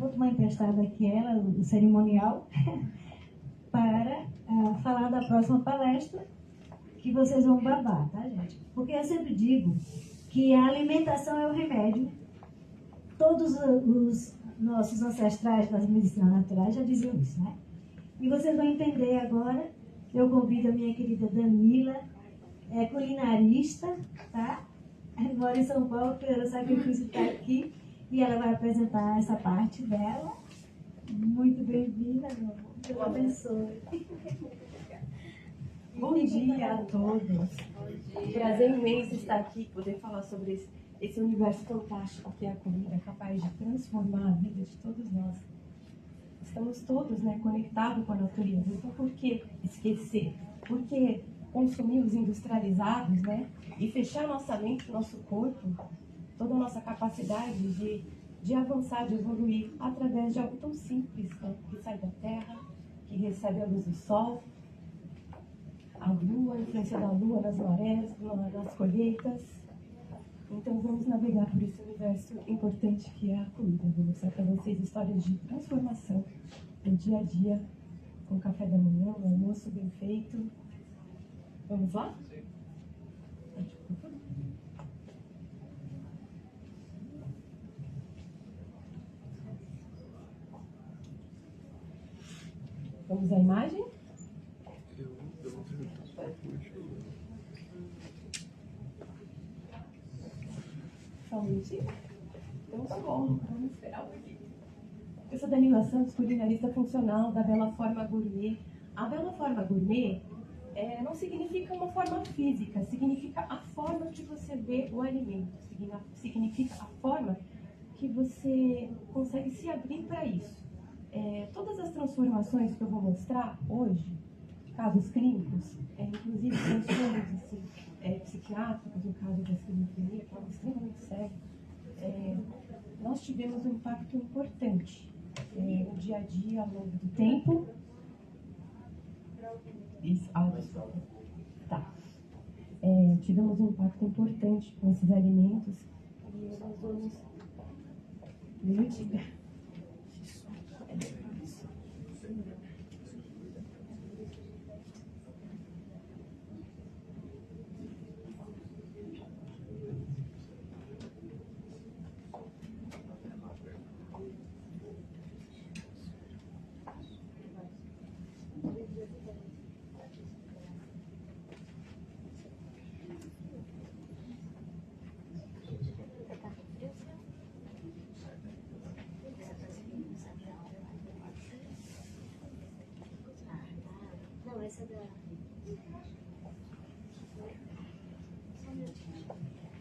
vou tomar emprestado aqui ela, o cerimonial, para falar da próxima palestra, que vocês vão babar, tá, gente? Porque eu sempre digo que a alimentação é o remédio. Todos os nossos ancestrais das medicinas naturais já diziam isso, né? E vocês vão entender agora. Eu convido a minha querida Danila, culinarista, tá? Mora em São Paulo, pelo sacrifício de estar aqui. E ela vai apresentar essa parte dela. Muito bem-vinda, meu amor. Deus abençoe. Bom dia a todos. Prazer imenso estar aqui, poder falar sobre esse universo fantástico que é a comida, capaz de transformar a vida de todos nós. Estamos todos, conectados com a natureza. Então, por que esquecer? Por que consumir os industrializados, e fechar nossa mente, nosso corpo, toda a nossa capacidade de avançar, de evoluir através de algo tão simples, que sai da terra, que recebe a luz do sol, a lua, a influência da lua nas marés, nas colheitas. Então vamos navegar por esse universo importante que é a comida. Vou mostrar para vocês histórias de transformação no dia a dia, com café da manhã, um almoço bem feito. Vamos lá? Vamos à imagem? Só um minutinho. Então, tá bom. Vamos esperar um pouquinho. Eu sou Danila Santos, culinarista funcional da Bela Forma Gourmet. A Bela Forma Gourmet não significa uma forma física, significa a forma que você vê o alimento, significa a forma que você consegue se abrir para isso. Todas as transformações que eu vou mostrar hoje, casos clínicos, inclusive transtornos psiquiátricos, no caso da esquizofrenia, que é algo extremamente sério, nós tivemos um impacto importante no dia a dia, ao longo do tempo. Isso, tá. Tivemos um impacto importante com esses alimentos e nós vamos...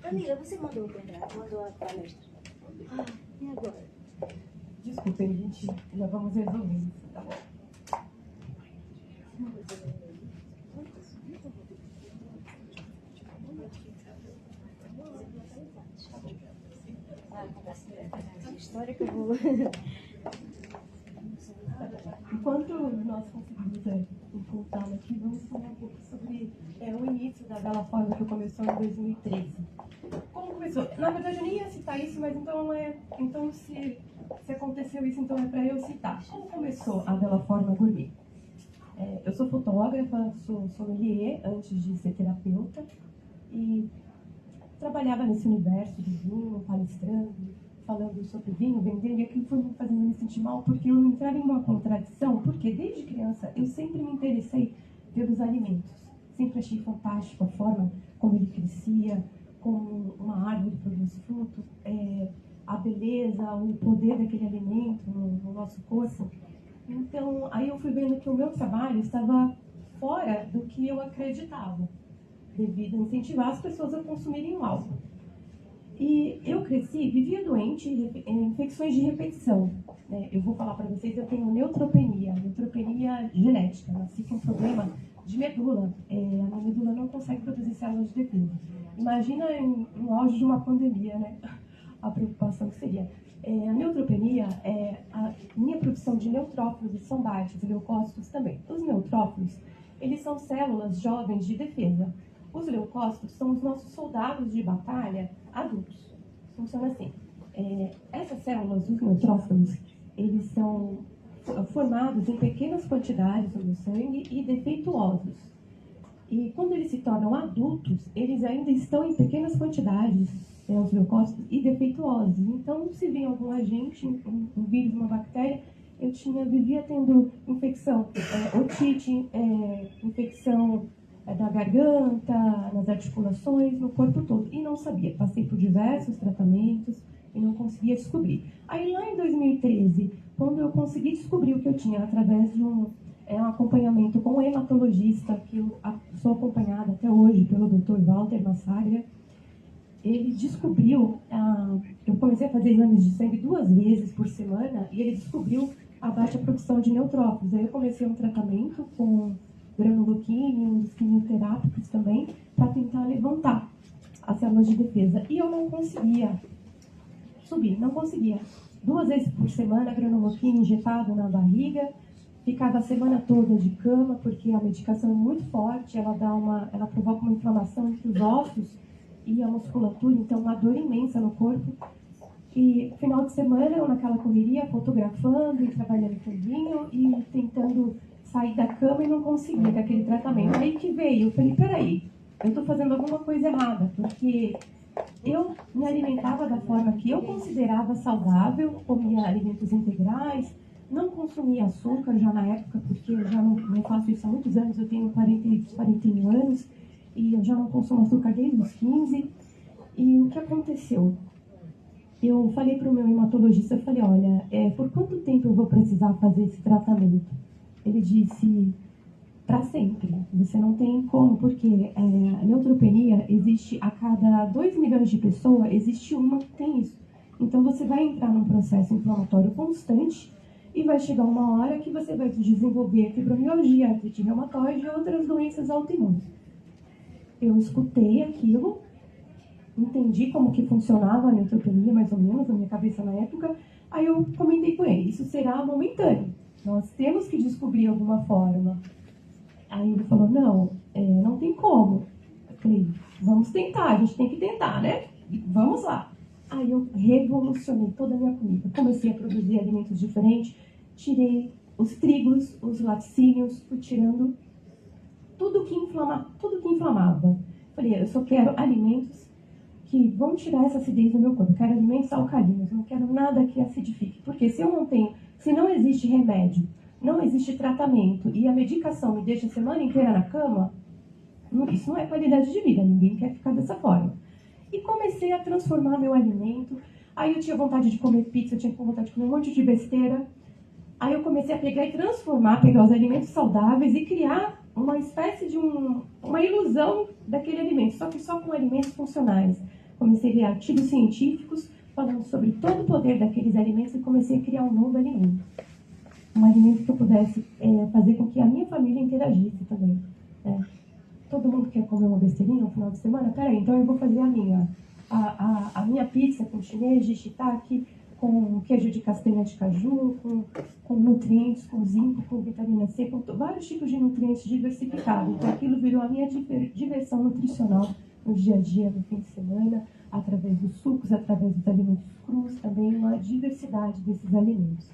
Danila, você mandou a palestra. E agora? Desculpem, gente, já vamos resolver isso, tá bom? História que eu vou... Enquanto nós conseguimos voltar aqui, vamos falar um pouco sobre o início da Bela Forma, que começou em 2013. Como começou? Na verdade, eu nem ia citar isso, mas então se aconteceu isso, então é para eu citar. Como começou a Bela Forma Gourmet? Eu sou fotógrafa, sou sommelier antes de ser terapeuta e trabalhava nesse universo de vinho, palestrando, falando sobre vinho, vendendo, e aquilo foi me fazendo me sentir mal, porque eu entrava em uma contradição, porque desde criança eu sempre me interessei pelos alimentos. Sempre achei fantástico a forma como ele crescia, como uma árvore produz frutos, a beleza, o poder daquele alimento no nosso corpo. Então, aí eu fui vendo que o meu trabalho estava fora do que eu acreditava, devido a incentivar as pessoas a consumirem algo. E eu cresci, vivia doente, infecções de repetição. Eu vou falar para vocês, eu tenho neutropenia genética. Nasci com um problema de medula. A minha medula não consegue produzir células de defesa. Imagina no auge de uma pandemia, a preocupação que seria. A neutropenia, a minha produção de neutrófilos são baixas, e leucócitos também. Os neutrófilos, eles são células jovens de defesa. Os leucócitos são os nossos soldados de batalha adultos. Funciona assim. Essas células, os neutrófilos, eles são formados em pequenas quantidades no sangue e defeituosos. E quando eles se tornam adultos, eles ainda estão em pequenas quantidades, os leucócitos, e defeituosos. Então, se vem algum agente, um vírus, uma bactéria, vivia tendo infecção, otite, infecção da garganta, nas articulações, no corpo todo. E não sabia. Passei por diversos tratamentos e não conseguia descobrir. Aí lá em 2013, quando eu consegui descobrir o que eu tinha através de um acompanhamento com um hematologista, que eu sou acompanhada até hoje pelo Dr. Walter Massaglia, ele descobriu, eu comecei a fazer exames de sangue 2 vezes por semana, e ele descobriu a baixa produção de neutrófilos. Aí eu comecei um tratamento com granuloquine, uns quimioterápicos também, para tentar levantar as células de defesa. E eu não conseguia subir, não conseguia. 2 vezes por semana, granuloquine injetado na barriga, ficava a semana toda de cama, porque a medicação é muito forte, ela provoca uma inflamação entre os ossos e a musculatura, então uma dor imensa no corpo. E final de semana, eu naquela correria, fotografando e trabalhando com vinho e tentando sair da cama e não conseguia com aquele tratamento. Aí que veio, eu falei, peraí, eu estou fazendo alguma coisa errada, porque eu me alimentava da forma que eu considerava saudável, comia alimentos integrais, não consumia açúcar já na época, porque eu já não faço isso há muitos anos, eu tenho 41 anos, e eu já não consumo açúcar desde os 15. E o que aconteceu? Eu falei para o meu hematologista, eu falei, olha, por quanto tempo eu vou precisar fazer esse tratamento? Ele disse, para sempre. Você não tem como, porque a neutropenia existe a cada 2 milhões de pessoas, existe uma que tem isso. Então você vai entrar num processo inflamatório constante e vai chegar uma hora que você vai desenvolver fibromialgia, artrite reumatoide e outras doenças autoimunes. Eu escutei aquilo, entendi como que funcionava a neutropenia, mais ou menos, na minha cabeça na época. Aí eu comentei com ele, isso será momentâneo. Nós temos que descobrir alguma forma. Aí ele falou, não tem como. Eu falei, vamos tentar, a gente tem que tentar, né? Vamos lá. Aí eu revolucionei toda a minha comida. Comecei a produzir alimentos diferentes, tirei os trigos, os laticínios, fui tirando tudo que inflamava. Falei, eu só quero alimentos que vão tirar essa acidez do meu corpo. Eu quero alimentos alcalinos, não quero nada que acidifique. Porque se não existe remédio, não existe tratamento e a medicação me deixa a semana inteira na cama, isso não é qualidade de vida, ninguém quer ficar dessa forma. E comecei a transformar meu alimento. Aí eu tinha vontade de comer pizza, eu tinha vontade de comer um monte de besteira. Aí eu comecei a pegar os alimentos saudáveis e criar uma espécie de uma ilusão daquele alimento, só com alimentos funcionais. Comecei a ver artigos científicos falando sobre todo o poder daqueles alimentos e comecei a criar um novo alimento. Um alimento que eu pudesse fazer com que a minha família interagisse também. Todo mundo quer comer uma besteirinha no final de semana? Peraí, então eu vou fazer a minha pizza com chinês de shiitake, com queijo de castanha de caju, com nutrientes, com zinco, com vitamina C, com vários tipos de nutrientes diversificados. Então aquilo virou a minha diversão nutricional no dia a dia, no fim de semana, através dos sucos, através dos alimentos crus, também uma diversidade desses alimentos.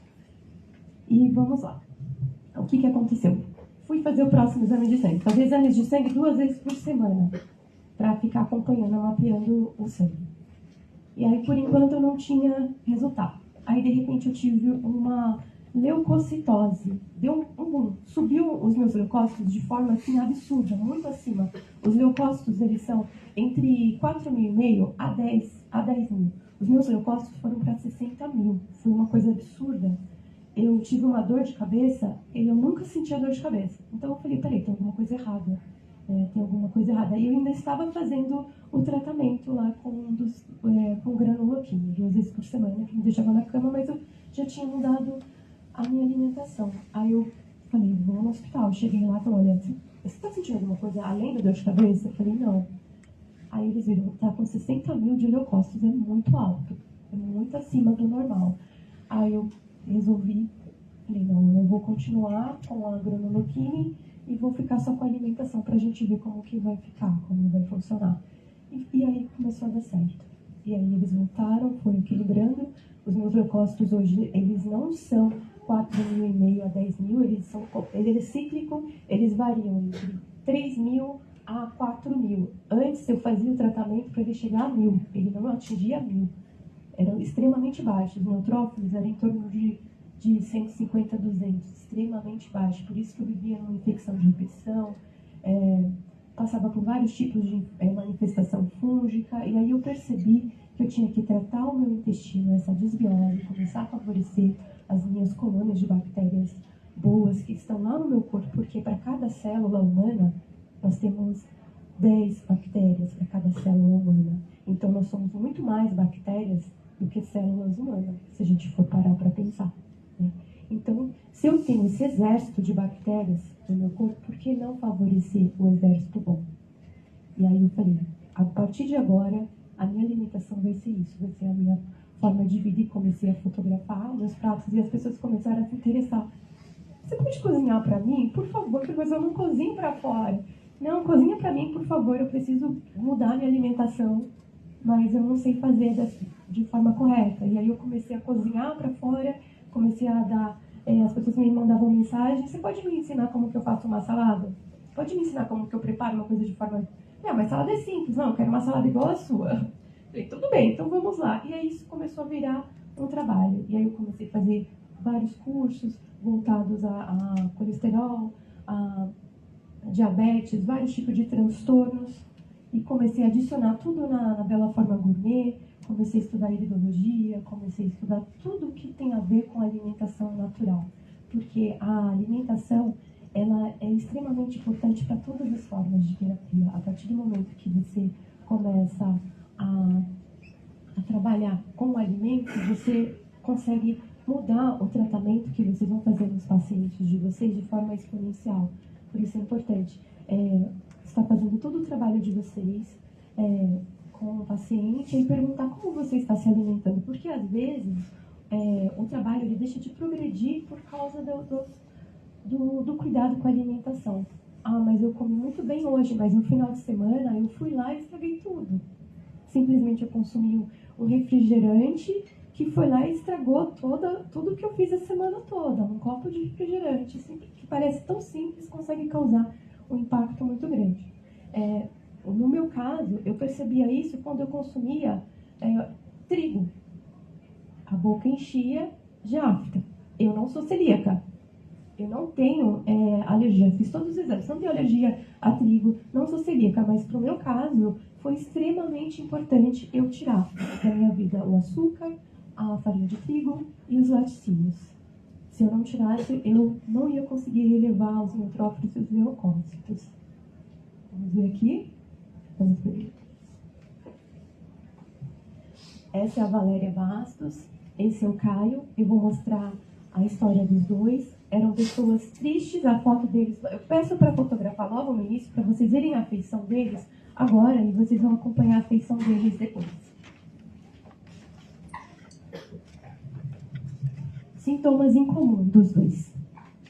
E vamos lá. O que aconteceu? Fui fazer o próximo exame de sangue. Fazer exames de sangue 2 vezes por semana, para ficar acompanhando, mapeando o sangue. E aí, por enquanto, eu não tinha resultado. Aí, de repente, eu tive uma leucocitose. Deu um boom. Subiu os meus leucócitos de forma, assim, absurda, muito acima. Os leucócitos, eles são entre 4.500 a 10 mil. Os meus leucócitos foram para 60 mil. Foi uma coisa absurda. Eu tive uma dor de cabeça e eu nunca sentia dor de cabeça. Então, eu falei, peraí, tem alguma coisa errada. Tem alguma coisa errada. E eu ainda estava fazendo o tratamento lá com granuloquine, 2 vezes por semana, que me deixava na cama, mas eu já tinha mudado a minha alimentação. Aí eu falei, vou no hospital. Cheguei lá e falei, olha, você está sentindo alguma coisa além da dor de cabeça? Eu falei, não. Aí eles viram, tá com 60 mil de leucócitos, é muito alto, é muito acima do normal. Aí eu resolvi, falei, não, eu vou continuar com a granuloquine e vou ficar só com a alimentação pra gente ver como que vai ficar, como vai funcionar. E aí começou a dar certo. E aí eles voltaram, foram equilibrando. Os meus leucócitos hoje, eles não são 4.500 a 10.000, ele é cíclico, eles variam entre 3.000 a 4.000. Antes eu fazia o tratamento para ele chegar a 1.000, ele não atingia 1.000. Eram extremamente baixos, os neutrófilos eram em torno de 150 a 200, extremamente baixo. Por isso que eu vivia numa infecção de repetição, passava por vários tipos de manifestação fúngica, e aí eu percebi que eu tinha que tratar o meu intestino, essa desbiose, começar a favorecer as minhas colônias de bactérias boas que estão lá no meu corpo, porque para cada célula humana, nós temos 10 bactérias para cada célula humana. Então, nós somos muito mais bactérias do que células humanas, se a gente for parar para pensar, né? Então, se eu tenho esse exército de bactérias no meu corpo, por que não favorecer o exército bom? E aí eu falei, a partir de agora, a minha alimentação vai ser isso, vai ser a minha forma de vida, e comecei a fotografar meus pratos e as pessoas começaram a se interessar. Você pode cozinhar para mim, por favor, porque eu não cozinho para fora. Não, cozinha para mim, por favor, eu preciso mudar minha alimentação, mas eu não sei fazer de forma correta. E aí eu comecei a cozinhar para fora, comecei a dar, as pessoas me mandavam mensagem, você pode me ensinar como que eu faço uma salada? Pode me ensinar como que eu preparo uma coisa de forma... Não, mas salada é simples, não, eu quero uma salada igual a sua. Falei, tudo bem, então vamos lá. E aí isso começou a virar um trabalho. E aí eu comecei a fazer vários cursos voltados a colesterol, a diabetes, vários tipos de transtornos. E comecei a adicionar tudo na Bela Forma Gourmet, comecei a estudar iridologia, comecei a estudar tudo que tem a ver com alimentação natural. Porque a alimentação, ela é extremamente importante para todas as formas de terapia. A partir do momento que você começa a trabalhar com alimentos, você consegue mudar o tratamento que vocês vão fazer nos pacientes de vocês de forma exponencial. Por isso é importante estar fazendo todo o trabalho de vocês com o paciente e perguntar como você está se alimentando, porque às vezes o trabalho ele deixa de progredir por causa do cuidado com a alimentação. Ah, mas eu comi muito bem hoje, mas no final de semana eu fui lá e estraguei tudo. Simplesmente eu consumi um refrigerante que foi lá e estragou tudo que eu fiz a semana toda. Um copo de refrigerante, que parece tão simples, consegue causar um impacto muito grande. No meu caso, eu percebia isso quando eu consumia trigo. A boca enchia de afta. Eu não sou celíaca. Eu não tenho alergia. Fiz todos os exames. Não tenho alergia a trigo. Não sou celíaca. Mas, para o meu caso, foi extremamente importante eu tirar da minha vida o açúcar, a farinha de trigo e os laticínios. Se eu não tirasse, eu não ia conseguir relevar os neutrófilos e os leucócitos. Vamos ver aqui. Vamos ver. Essa é a Valéria Bastos. Esse é o Caio. Eu vou mostrar a história dos dois. Eram pessoas tristes, a foto deles... Eu peço para fotografar logo no início, para vocês verem a afeição deles agora, e vocês vão acompanhar a afeição deles depois. Sintomas em comum dos dois: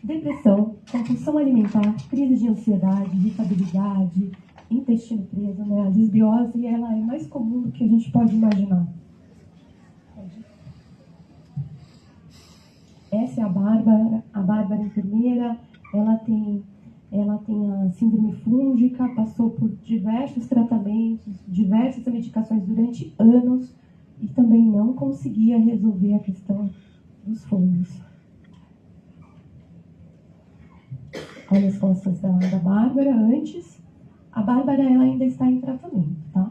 depressão, compulsão alimentar, crise de ansiedade, irritabilidade, intestino preso, né? A desbiose, ela é mais comum do que a gente pode imaginar. Essa é a Bárbara enfermeira. Ela tem a síndrome fúngica, passou por diversos tratamentos, diversas medicações durante anos e também não conseguia resolver a questão dos fungos. Olha as costas da Bárbara antes. A Bárbara ela ainda está em tratamento, tá?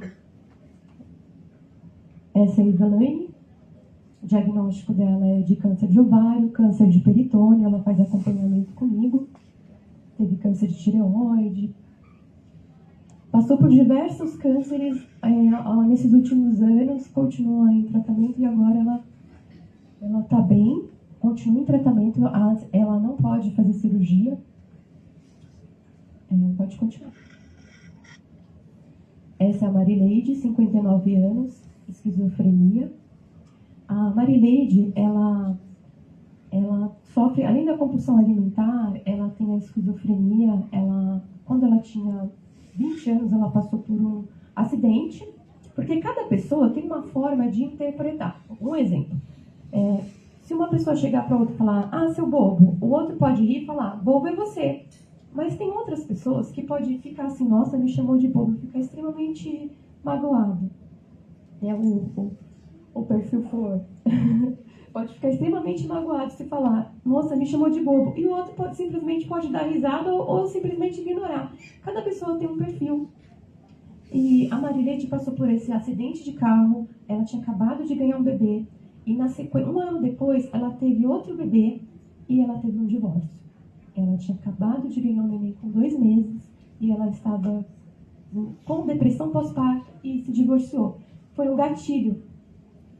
Essa é a Ivelaine. O diagnóstico dela é de câncer de ovário, câncer de peritônio, ela faz acompanhamento comigo. Teve câncer de tireoide. Passou por diversos cânceres nesses últimos anos, continua em tratamento e agora ela está bem, continua em tratamento, ela não pode fazer cirurgia. Pode continuar. Essa é a Marileide, 59 anos, esquizofrenia. A Marileide, ela sofre, além da compulsão alimentar, ela tem a esquizofrenia. Quando ela tinha 20 anos, ela passou por um acidente, Porque cada pessoa tem uma forma de interpretar. Um exemplo. Se uma pessoa chegar para outra e falar, ah, seu bobo, o outro pode rir e falar, bobo é você. Mas tem outras pessoas que podem ficar assim, nossa, me chamou de bobo, e ficar extremamente magoado. O perfil flor. Pode ficar extremamente magoado se falar, nossa, me chamou de bobo. E o outro simplesmente pode dar risada ou simplesmente ignorar. Cada pessoa tem um perfil. E a Marilete passou por esse acidente de carro, ela tinha acabado de ganhar um bebê. E na sequência, 1 ano depois, ela teve outro bebê e ela teve um divórcio. Ela tinha acabado de ganhar um neném com 2 meses e ela estava com depressão pós-parto e se divorciou. Foi um gatilho.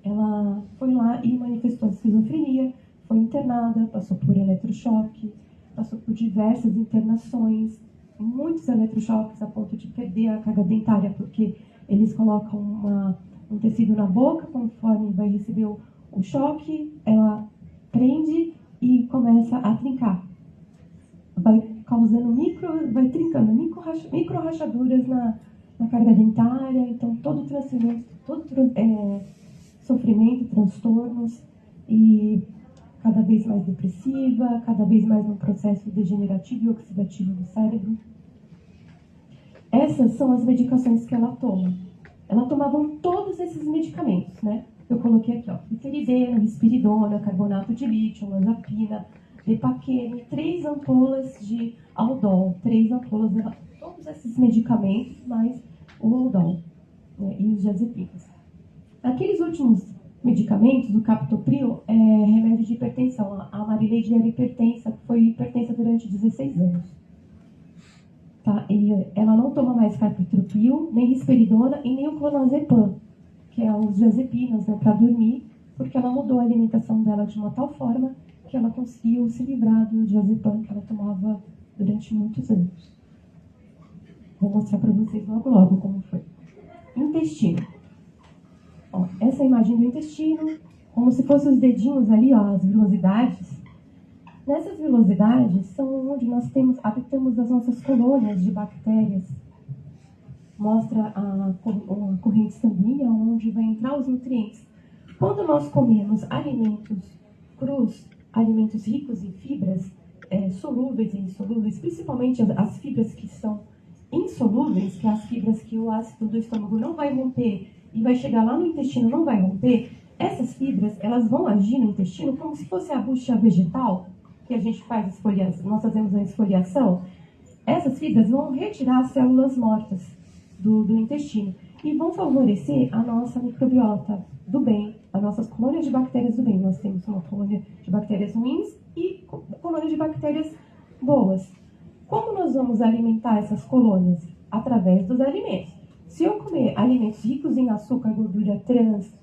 Ela foi lá e manifestou a esquizofrenia, foi internada, passou por eletrochoque, passou por diversas internações, muitos eletrochoques a ponto de perder a carga dentária, porque eles colocam um tecido na boca, conforme vai receber o choque, ela prende e começa a trincar. Vai trincando micro rachaduras na carga dentária, então todo sofrimento, transtornos, e cada vez mais depressiva, cada vez mais num processo degenerativo e oxidativo do cérebro. Essas são as medicações que ela toma. Ela tomava todos esses medicamentos, né? Eu coloquei aqui, ó, piteridina, risperidona, carbonato de lítio, olanzapina, depaquene, 3 ampolas de Aldol, 3 ampolas de todos esses medicamentos, mais o Aldol, né, e os diazepinas. Aqueles últimos medicamentos, o captopril, é remédio de hipertensão. A Marileide era hipertensa, foi hipertensa durante 16 anos. Tá? E ela não toma mais captopril, nem risperidona e nem o clonazepam, que é os diazepinas, né, para dormir, porque ela mudou a alimentação dela de uma tal forma que ela conseguiu se livrar do diazepam que ela tomava durante muitos anos. Vou mostrar para vocês logo como foi. Intestino. Ó, essa é a imagem do intestino, como se fossem os dedinhos ali, ó, as vilosidades. Nessas vilosidades são onde nós habitamos as nossas colônias de bactérias. Mostra a corrente sanguínea onde vai entrar os nutrientes. Quando nós comemos alimentos crus, alimentos ricos em fibras, solúveis e insolúveis, principalmente as fibras que são insolúveis, que é as fibras que o ácido do estômago não vai romper e vai chegar lá no intestino, não vai romper, essas fibras, elas vão agir no intestino como se fosse a bucha vegetal, que a gente faz esfoliação, nós fazemos a esfoliação. Essas fibras vão retirar as células mortas do intestino e vão favorecer a nossa microbiota do bem, as nossas colônias de bactérias do bem. Nós temos uma colônia de bactérias ruins e colônia de bactérias boas. Como nós vamos alimentar essas colônias? Através dos alimentos. Se eu comer alimentos ricos em açúcar, gordura trans,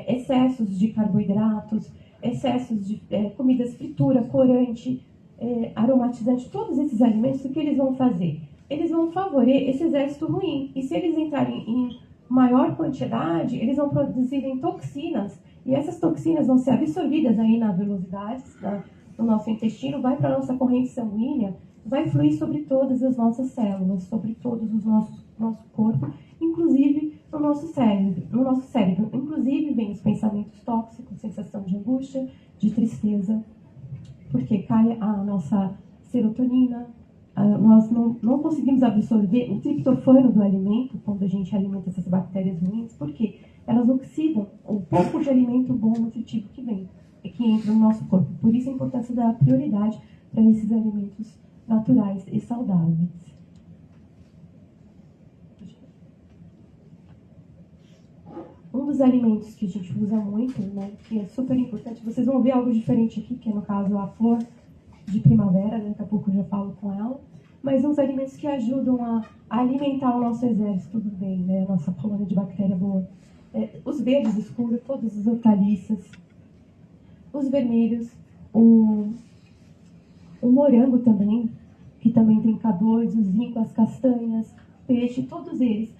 excessos de carboidratos, excessos de comidas fritura, corante, aromatizante, todos esses alimentos, o que eles vão fazer? Eles vão favorecer esse exército ruim. E se eles entrarem em maior quantidade, eles vão produzirem toxinas. E essas toxinas vão ser absorvidas aí na velocidade, no nosso intestino, vai para a nossa corrente sanguínea, vai fluir sobre todas as nossas células, sobre todos os nosso corpo, inclusive no nosso cérebro. No nosso cérebro, inclusive, vem os pensamentos tóxicos, sensação de angústia, de tristeza, porque cai a nossa serotonina, nós não conseguimos absorver o triptofano do alimento quando a gente alimenta essas bactérias ruins, porque elas oxidam o pouco de alimento bom nutritivo que vem, que entra no nosso corpo. Por isso a importância da prioridade para esses alimentos naturais e saudáveis. Um dos alimentos que a gente usa muito, né, que é super importante, vocês vão ver algo diferente aqui, que é no caso a flor de primavera, daqui a pouco eu já falo com ela, mas uns alimentos que ajudam a alimentar o nosso exército do bem, né, a nossa colônia de bactéria boa. Os verdes escuros, todas as hortaliças, os vermelhos, o morango também, que também tem K2, o zinco, as castanhas, peixe, todos eles.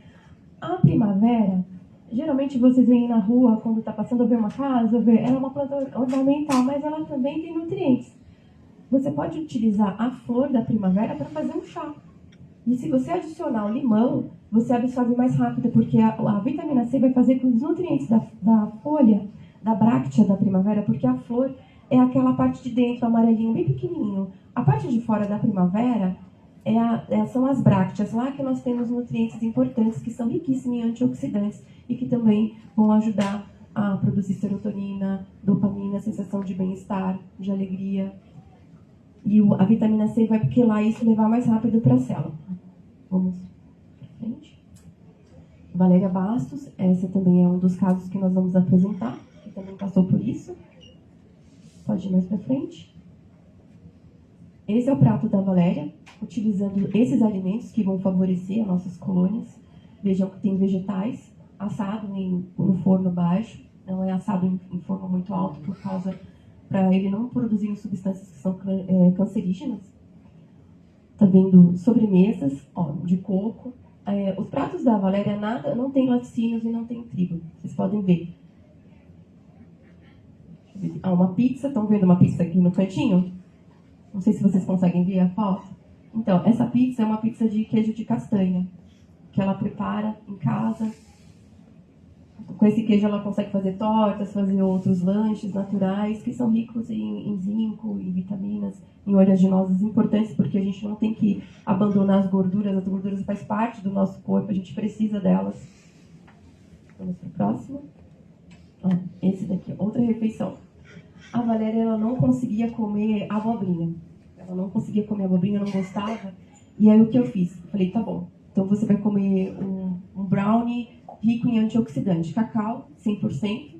A primavera, geralmente vocês veem na rua, quando está passando a ver uma casa, ela é uma planta ornamental, mas ela também tem nutrientes. Você pode utilizar a flor da primavera para fazer um chá. E se você adicionar o limão, você absorve mais rápido, porque a vitamina C vai fazer com os nutrientes da folha, da bráctea da primavera, porque a flor é aquela parte de dentro, amarelinho, bem pequenininho. A parte de fora da primavera são as brácteas, lá que nós temos nutrientes importantes, que são riquíssimos em antioxidantes e que também vão ajudar a produzir serotonina, dopamina, sensação de bem-estar, de alegria. E a vitamina C vai lá isso levar mais rápido para a célula. Vamos para frente. Valéria Bastos, esse também é um dos casos que nós vamos apresentar, que também passou por isso. Pode ir mais para frente. Esse é o prato da Valéria, utilizando esses alimentos que vão favorecer as nossas colônias. Vejam que tem vegetais, assado no forno baixo, não é assado em forno muito alto, por causa para ele não produzir substâncias que são cancerígenas. Está vendo sobremesas de coco. Os pratos da Valéria não tem laticínios e não tem trigo. Vocês podem ver. Uma pizza, estão vendo uma pizza aqui no cantinho? Não sei se vocês conseguem ver a foto. Então, essa pizza é uma pizza de queijo de castanha, que ela prepara em casa. Com esse queijo ela consegue fazer tortas, fazer outros lanches naturais, que são ricos em zinco, em vitaminas, em oleaginosas importantes, porque a gente não tem que abandonar as gorduras fazem parte do nosso corpo, a gente precisa delas. Vamos para o próximo. Esse daqui, outra refeição. A Valéria, ela não conseguia comer abobrinha. Ela não conseguia comer abobrinha, não gostava. E aí o que eu fiz? Eu falei, tá bom, então você vai comer um brownie rico em antioxidante. Cacau, 100%.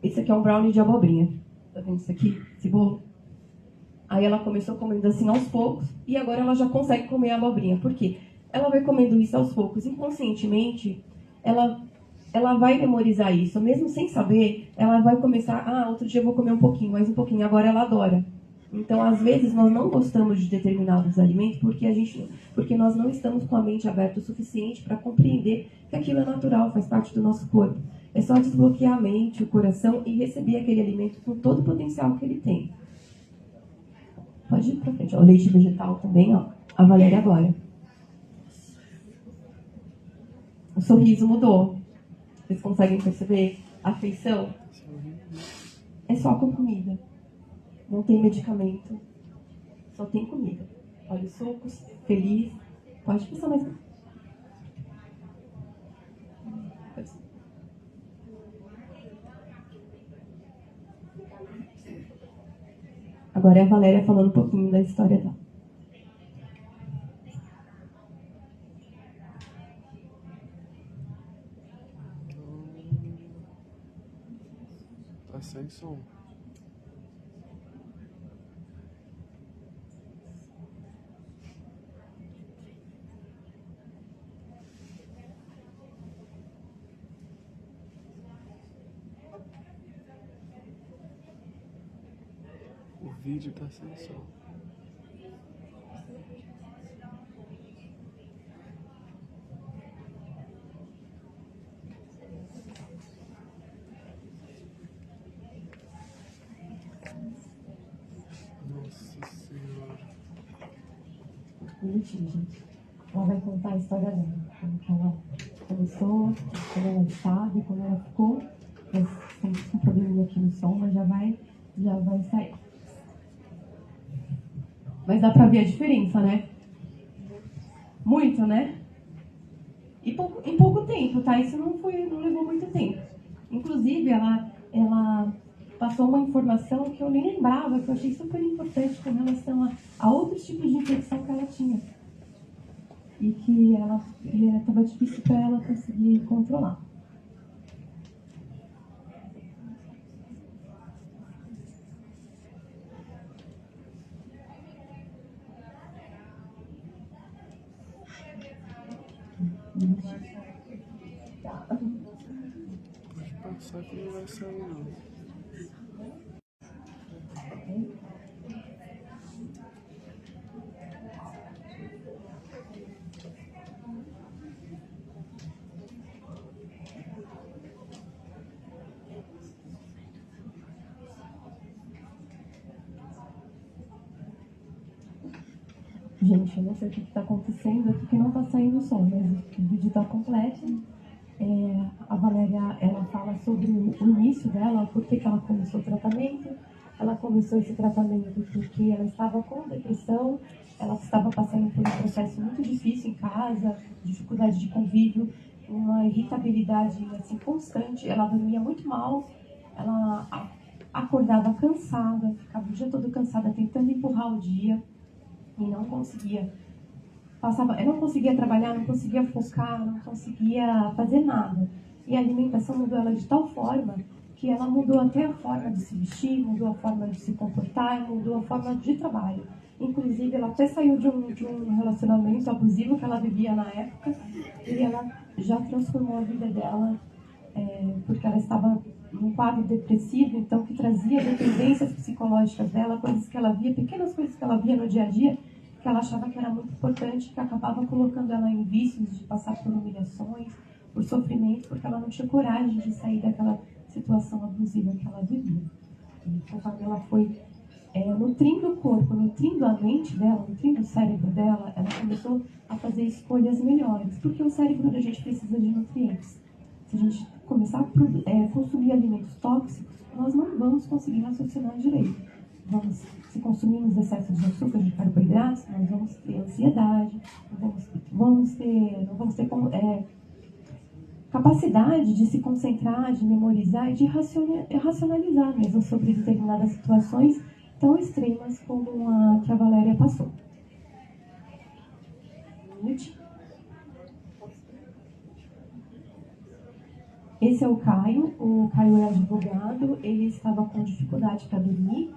Esse aqui é um brownie de abobrinha. Tá vendo isso aqui? Esse bolo? Aí ela começou comendo assim aos poucos. E agora ela já consegue comer a abobrinha. Por quê? Ela vai comendo isso aos poucos. Inconscientemente, ela vai memorizar isso. Mesmo sem saber, ela vai começar... outro dia eu vou comer um pouquinho, mais um pouquinho. Agora ela adora. Então, às vezes, nós não gostamos de determinados alimentos porque nós não estamos com a mente aberta o suficiente para compreender que aquilo é natural, faz parte do nosso corpo. É só desbloquear a mente, o coração e receber aquele alimento com todo o potencial que ele tem. Pode ir para frente. O leite vegetal também, a Valéria agora. O sorriso mudou. Vocês conseguem perceber a afeição? É só com comida. Não tem medicamento. Só tem comida. Olha os sucos, feliz. Pode pensar mais. Agora é a Valéria falando um pouquinho da história dela. Tá sem som. O vídeo tá sem som. Nossa Senhora. Bonitinho, gente. Ela vai contar a história dela. Como que ela começou, como ela estava, como ela ficou. Tem um probleminha aqui no som, mas já vai sair. Mas dá pra ver a diferença, né? Muito, né? E em pouco tempo, tá? Isso não levou muito tempo. Inclusive, ela passou uma informação que eu nem lembrava, que eu achei super importante com relação a outros tipos de infecção que ela tinha. E que estava difícil para ela conseguir controlar. Pode passar que não vai sair não. Gente, eu não sei o que está acontecendo aqui, que não está saindo o som, mas o vídeo está completo. A Valéria, ela fala sobre o início dela, por que ela começou o tratamento. Ela começou esse tratamento porque ela estava com depressão, ela estava passando por um processo muito difícil em casa, dificuldade de convívio, uma irritabilidade assim, constante. Ela dormia muito mal, ela acordava cansada, ficava o dia todo cansada, tentando empurrar o dia e não conseguia. Eu não conseguia trabalhar, não conseguia focar, não conseguia fazer nada. E a alimentação mudou ela de tal forma que ela mudou até a forma de se vestir, mudou a forma de se comportar, mudou a forma de trabalho. Inclusive, ela até saiu de um relacionamento abusivo que ela vivia na época e ela já transformou a vida dela, porque ela estava num quadro depressivo, então que trazia dependências psicológicas dela, coisas que ela via, pequenas coisas que ela via no dia a dia, que ela achava que era muito importante, que acabava colocando ela em vícios de passar por humilhações, por sofrimento, porque ela não tinha coragem de sair daquela situação abusiva que ela vivia. E conforme ela foi nutrindo o corpo, nutrindo a mente dela, nutrindo o cérebro dela, ela começou a fazer escolhas melhores, porque o cérebro da gente precisa de nutrientes. Se a gente começar a consumir alimentos tóxicos, nós não vamos conseguir raciocinar direito. Se consumirmos excesso de açúcar, de carboidratos, nós vamos ter ansiedade, não vamos ter capacidade de se concentrar, de memorizar e de racionalizar mesmo sobre determinadas situações tão extremas como a que a Valéria passou. Esse é o Caio é advogado, ele estava com dificuldade para dormir,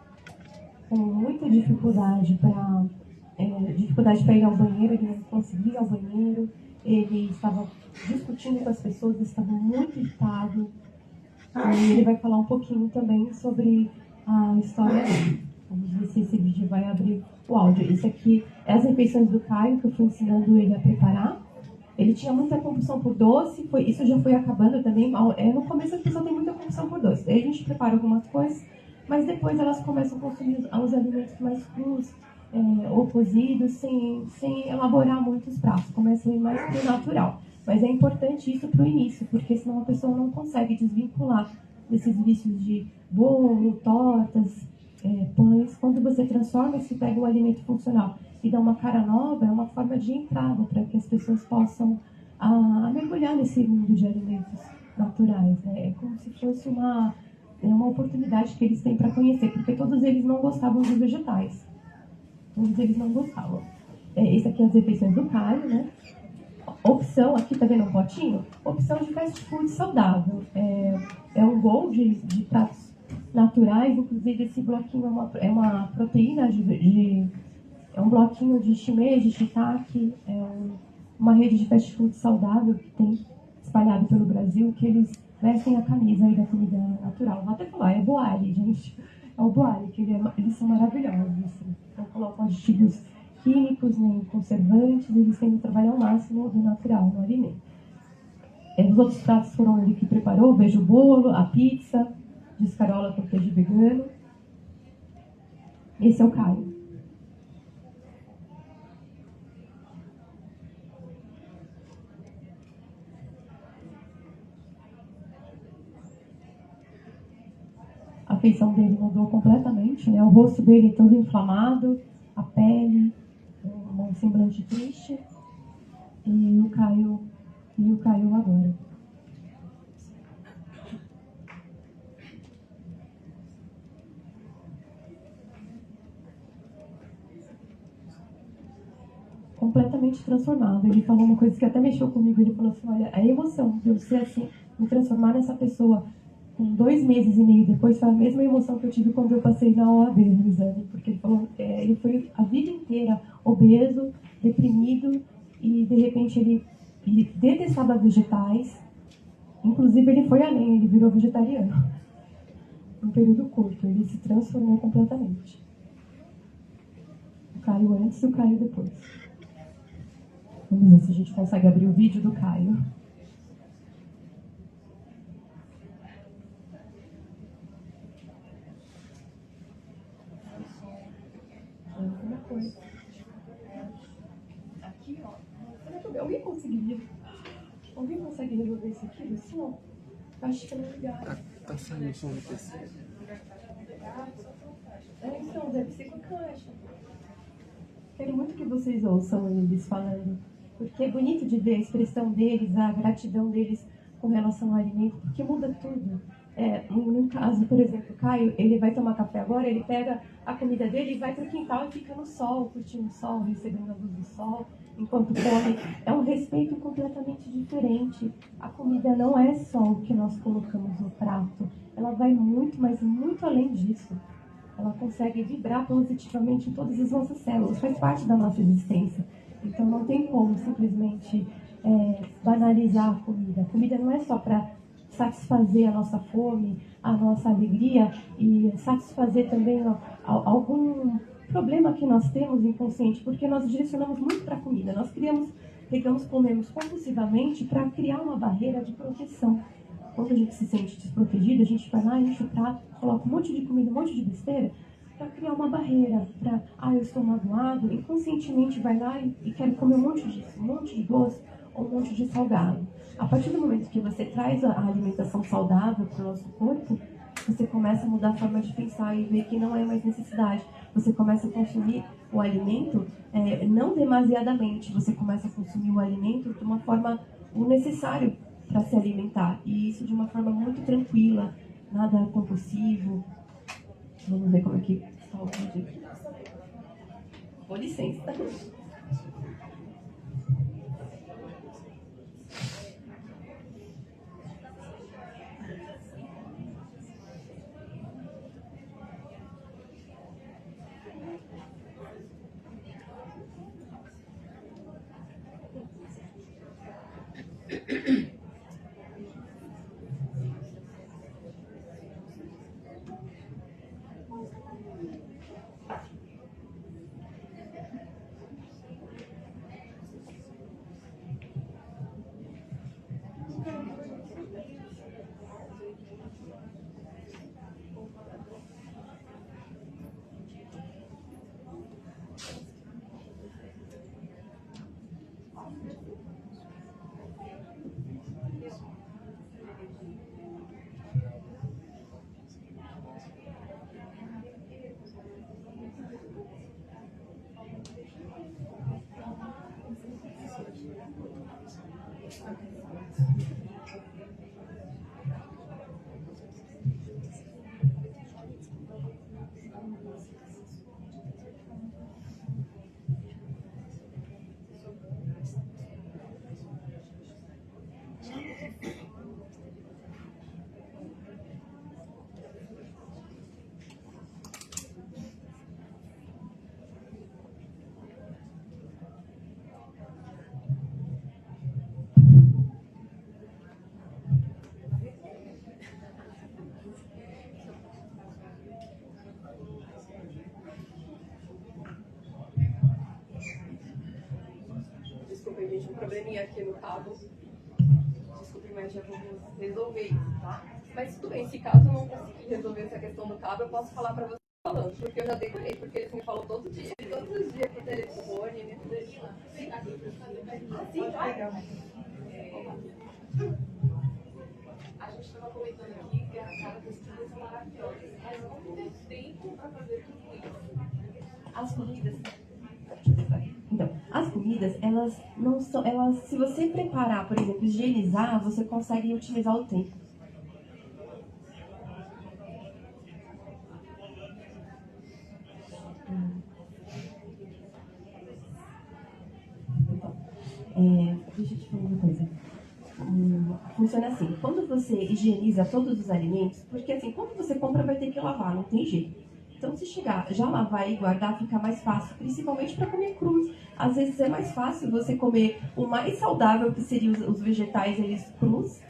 com muita dificuldade para ir ao banheiro, ele não conseguia ir ao banheiro, ele estava discutindo com as pessoas, estava muito irritado. E ele vai falar um pouquinho também sobre a história dele. Vamos ver se esse vídeo vai abrir o áudio. Esse aqui é as refeições do Caio, que eu fui ensinando ele a preparar. Ele tinha muita compulsão por doce, isso já foi acabando também. No começo a pessoa tem muita compulsão por doce. Daí a gente prepara algumas coisas, mas depois elas começam a consumir os alimentos mais crus, ou cozidos, sem elaborar muitos pratos. Começa a ir mais pro natural. Mas é importante isso para o início, porque senão a pessoa não consegue desvincular desses vícios de bolo, tortas, pães. Quando você transforma e se pega um alimento funcional e dá uma cara nova, é uma forma de entrada para que as pessoas possam mergulhar nesse mundo de alimentos naturais. É como se fosse uma oportunidade que eles têm para conhecer, porque todos eles não gostavam de vegetais. Todos eles não gostavam. Esse aqui é as refeições do Caio, né? Opção, aqui tá vendo um potinho? Opção de fast food saudável. É um bowl de pratos naturais, inclusive esse bloquinho é uma proteína é um bloquinho de shimeji, shiitake, uma rede de fast food saudável que tem espalhado pelo Brasil, que eles vestem a camisa aí da comida natural. Vou até falar, é Boali, gente. É o Boali, que eles são maravilhosos, assim. Não colocam aditivos químicos, nem conservantes, eles têm que trabalhar ao máximo do natural no alimento. Os outros pratos foram ele que preparou, veja o bolo, a pizza, de escarola com queijo vegano. Esse é o Caio. A feição dele mudou completamente, né? O rosto dele todo inflamado, a pele, um semblante triste. E o Caio agora. Completamente transformado. Ele falou uma coisa que até mexeu comigo. Ele falou assim, olha, a emoção de eu ser assim, me transformar nessa pessoa com 2 meses e meio depois foi a mesma emoção que eu tive quando eu passei na OAB no exame. Porque ele falou, ele foi a vida inteira obeso, deprimido, e de repente ele detestava vegetais. Inclusive ele foi além, ele virou vegetariano. Um período curto, ele se transformou completamente. O Caio antes e o Caio depois. Vamos ver se a gente consegue abrir o vídeo do Caio. Alguma coisa. isso aqui do som? Eu acho que não é legal. Tá saindo o som do PC? Então, deve ser com a caixa. Quero muito que vocês ouçam eles falando, porque é bonito de ver a expressão deles, a gratidão deles com relação ao alimento, porque muda tudo. No caso, por exemplo, o Caio, ele vai tomar café agora, ele pega a comida dele e vai para o quintal e fica no sol, curtindo o sol, recebendo a luz do sol, enquanto come. É um respeito completamente diferente. A comida não é só o que nós colocamos no prato, ela vai muito, mas muito além disso. Ela consegue vibrar positivamente em todas as nossas células, faz parte da nossa existência. Então não tem como simplesmente banalizar a comida. A comida não é só para satisfazer a nossa fome, a nossa alegria e satisfazer também algum problema que nós temos inconsciente, porque nós direcionamos muito para a comida. Nós pegamos, comemos compulsivamente para criar uma barreira de proteção. Quando a gente se sente desprotegido, a gente vai lá, enche o prato, coloca um monte de comida, um monte de besteira, para criar uma barreira, eu estou magoado, inconscientemente vai lá e quer comer um monte disso, um monte de doce ou um monte de salgado. A partir do momento que você traz a alimentação saudável para o nosso corpo, você começa a mudar a forma de pensar e ver que não é mais necessidade. Você começa a consumir o alimento não demasiadamente, você começa a consumir o alimento de uma forma o necessário para se alimentar. E isso de uma forma muito tranquila, nada compulsivo. Vamos ver como é que está o vídeo aqui. Com licença. Desculpa, gente, um probleminha aqui no cabo. Desculpe, mas já vamos resolver isso, tá? Mas tudo bem, se caso eu não conseguir resolver essa questão do cabo, eu posso falar pra você falando, porque eu já decorei, porque ele me falou todos os dias por telefone, né? Sim, tá legal. A gente estava comentando aqui que a cara das comidas são maravilhosas, mas não tem tempo para fazer tudo isso. As comidas. Então, as comidas, elas não são. Se você preparar, por exemplo, higienizar, você consegue otimizar o tempo. Então, deixa eu te falar uma coisa. Funciona assim, quando você higieniza todos os alimentos, porque assim, quando você compra vai ter que lavar, não tem jeito. Então, se chegar, já lavar e guardar fica mais fácil, principalmente para comer crus. Às vezes é mais fácil você comer o mais saudável, que seriam os vegetais, eles crus,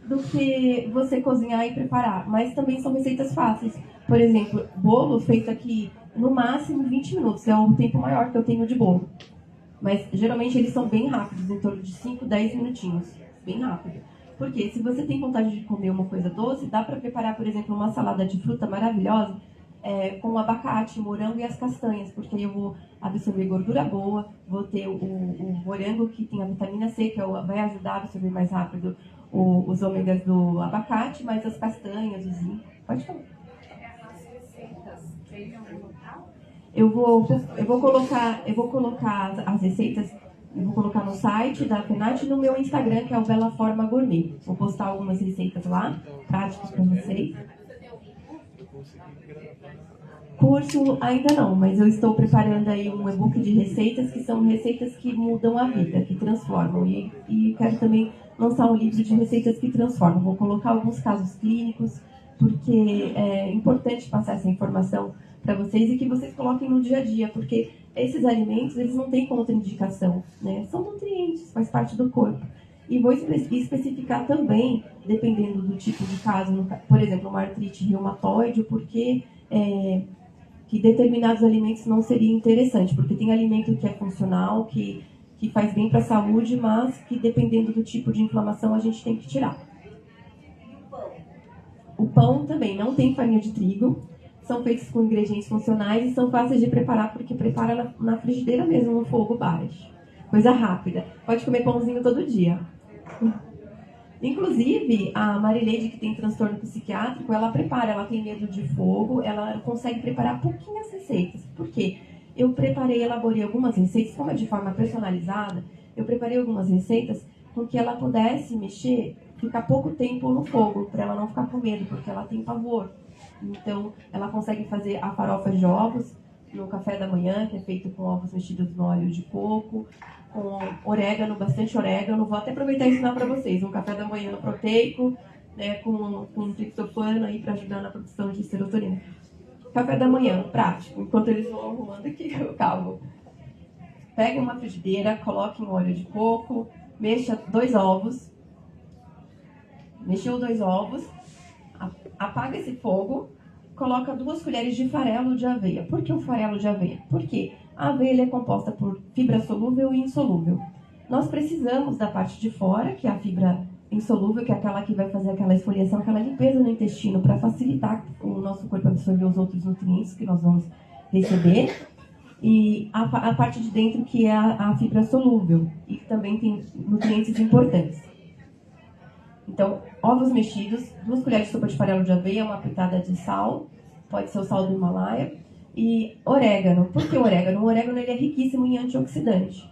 do que você cozinhar e preparar. Mas também são receitas fáceis. Por exemplo, bolo feito aqui, no máximo 20 minutos, é o tempo maior que eu tenho de bolo. Mas geralmente eles são bem rápidos, em torno de 5, 10 minutinhos. Bem rápido. Porque se você tem vontade de comer uma coisa doce, dá para preparar, por exemplo, uma salada de fruta maravilhosa com abacate, morango e as castanhas, porque aí eu vou absorver gordura boa, vou ter o morango que tem a vitamina C, que vai ajudar a absorver mais rápido os ômegas do abacate, mais as castanhas, o zinco. Pode falar. Eu vou colocar as receitas, eu vou colocar no site da FENAT e no meu Instagram, que é o Bela Forma Gourmet. Vou postar algumas receitas lá, práticas para vocês. Curso ainda não, mas eu estou preparando aí um e-book de receitas, que são receitas que mudam a vida, que transformam. E quero também lançar um livro de receitas que transformam. Vou colocar alguns casos clínicos, porque é importante passar essa informação para vocês e que vocês coloquem no dia a dia, porque esses alimentos, eles não têm contraindicação, né? São nutrientes, faz parte do corpo. E vou especificar também, dependendo do tipo de caso, por exemplo, uma artrite reumatoide, porque que determinados alimentos não seria interessante, porque tem alimento que é funcional, que faz bem para a saúde, mas que dependendo do tipo de inflamação a gente tem que tirar. O pão também não tem farinha de trigo, são feitos com ingredientes funcionais e são fáceis de preparar, porque prepara na frigideira mesmo, no fogo baixo. Coisa rápida. Pode comer pãozinho todo dia. Inclusive, a Marileide, que tem transtorno psiquiátrico, ela prepara, ela tem medo de fogo, ela consegue preparar pouquinhas receitas. Por quê? Eu elaborei algumas receitas, como é de forma personalizada, eu preparei algumas receitas com que ela pudesse mexer, ficar pouco tempo no fogo, para ela não ficar com medo, porque ela tem pavor. Então, ela consegue fazer a farofa de ovos no café da manhã, que é feito com ovos mexidos no óleo de coco, com orégano, bastante orégano. Vou até aproveitar e ensinar para vocês. Um café da manhã proteico, né, com triptofano aí para ajudar na produção de serotonina. Café da manhã, prático. Enquanto eles vão arrumando aqui, eu calmo. Pega uma frigideira, coloque um óleo de coco, mexa 2 ovos. Mexeu 2 ovos, apaga esse fogo, coloca 2 colheres de farelo de aveia. Por que o farelo de aveia? Porque a aveia é composta por fibra solúvel e insolúvel. Nós precisamos da parte de fora, que é a fibra insolúvel, que é aquela que vai fazer aquela esfoliação, aquela limpeza no intestino, para facilitar o nosso corpo absorver os outros nutrientes que nós vamos receber. E a parte de dentro, que é a fibra solúvel, e que também tem nutrientes importantes. Então, ovos mexidos, 2 colheres de sopa de farelo de aveia, uma pitada de sal, pode ser o sal do Himalaia, e orégano. Por que orégano? O orégano ele é riquíssimo em antioxidante,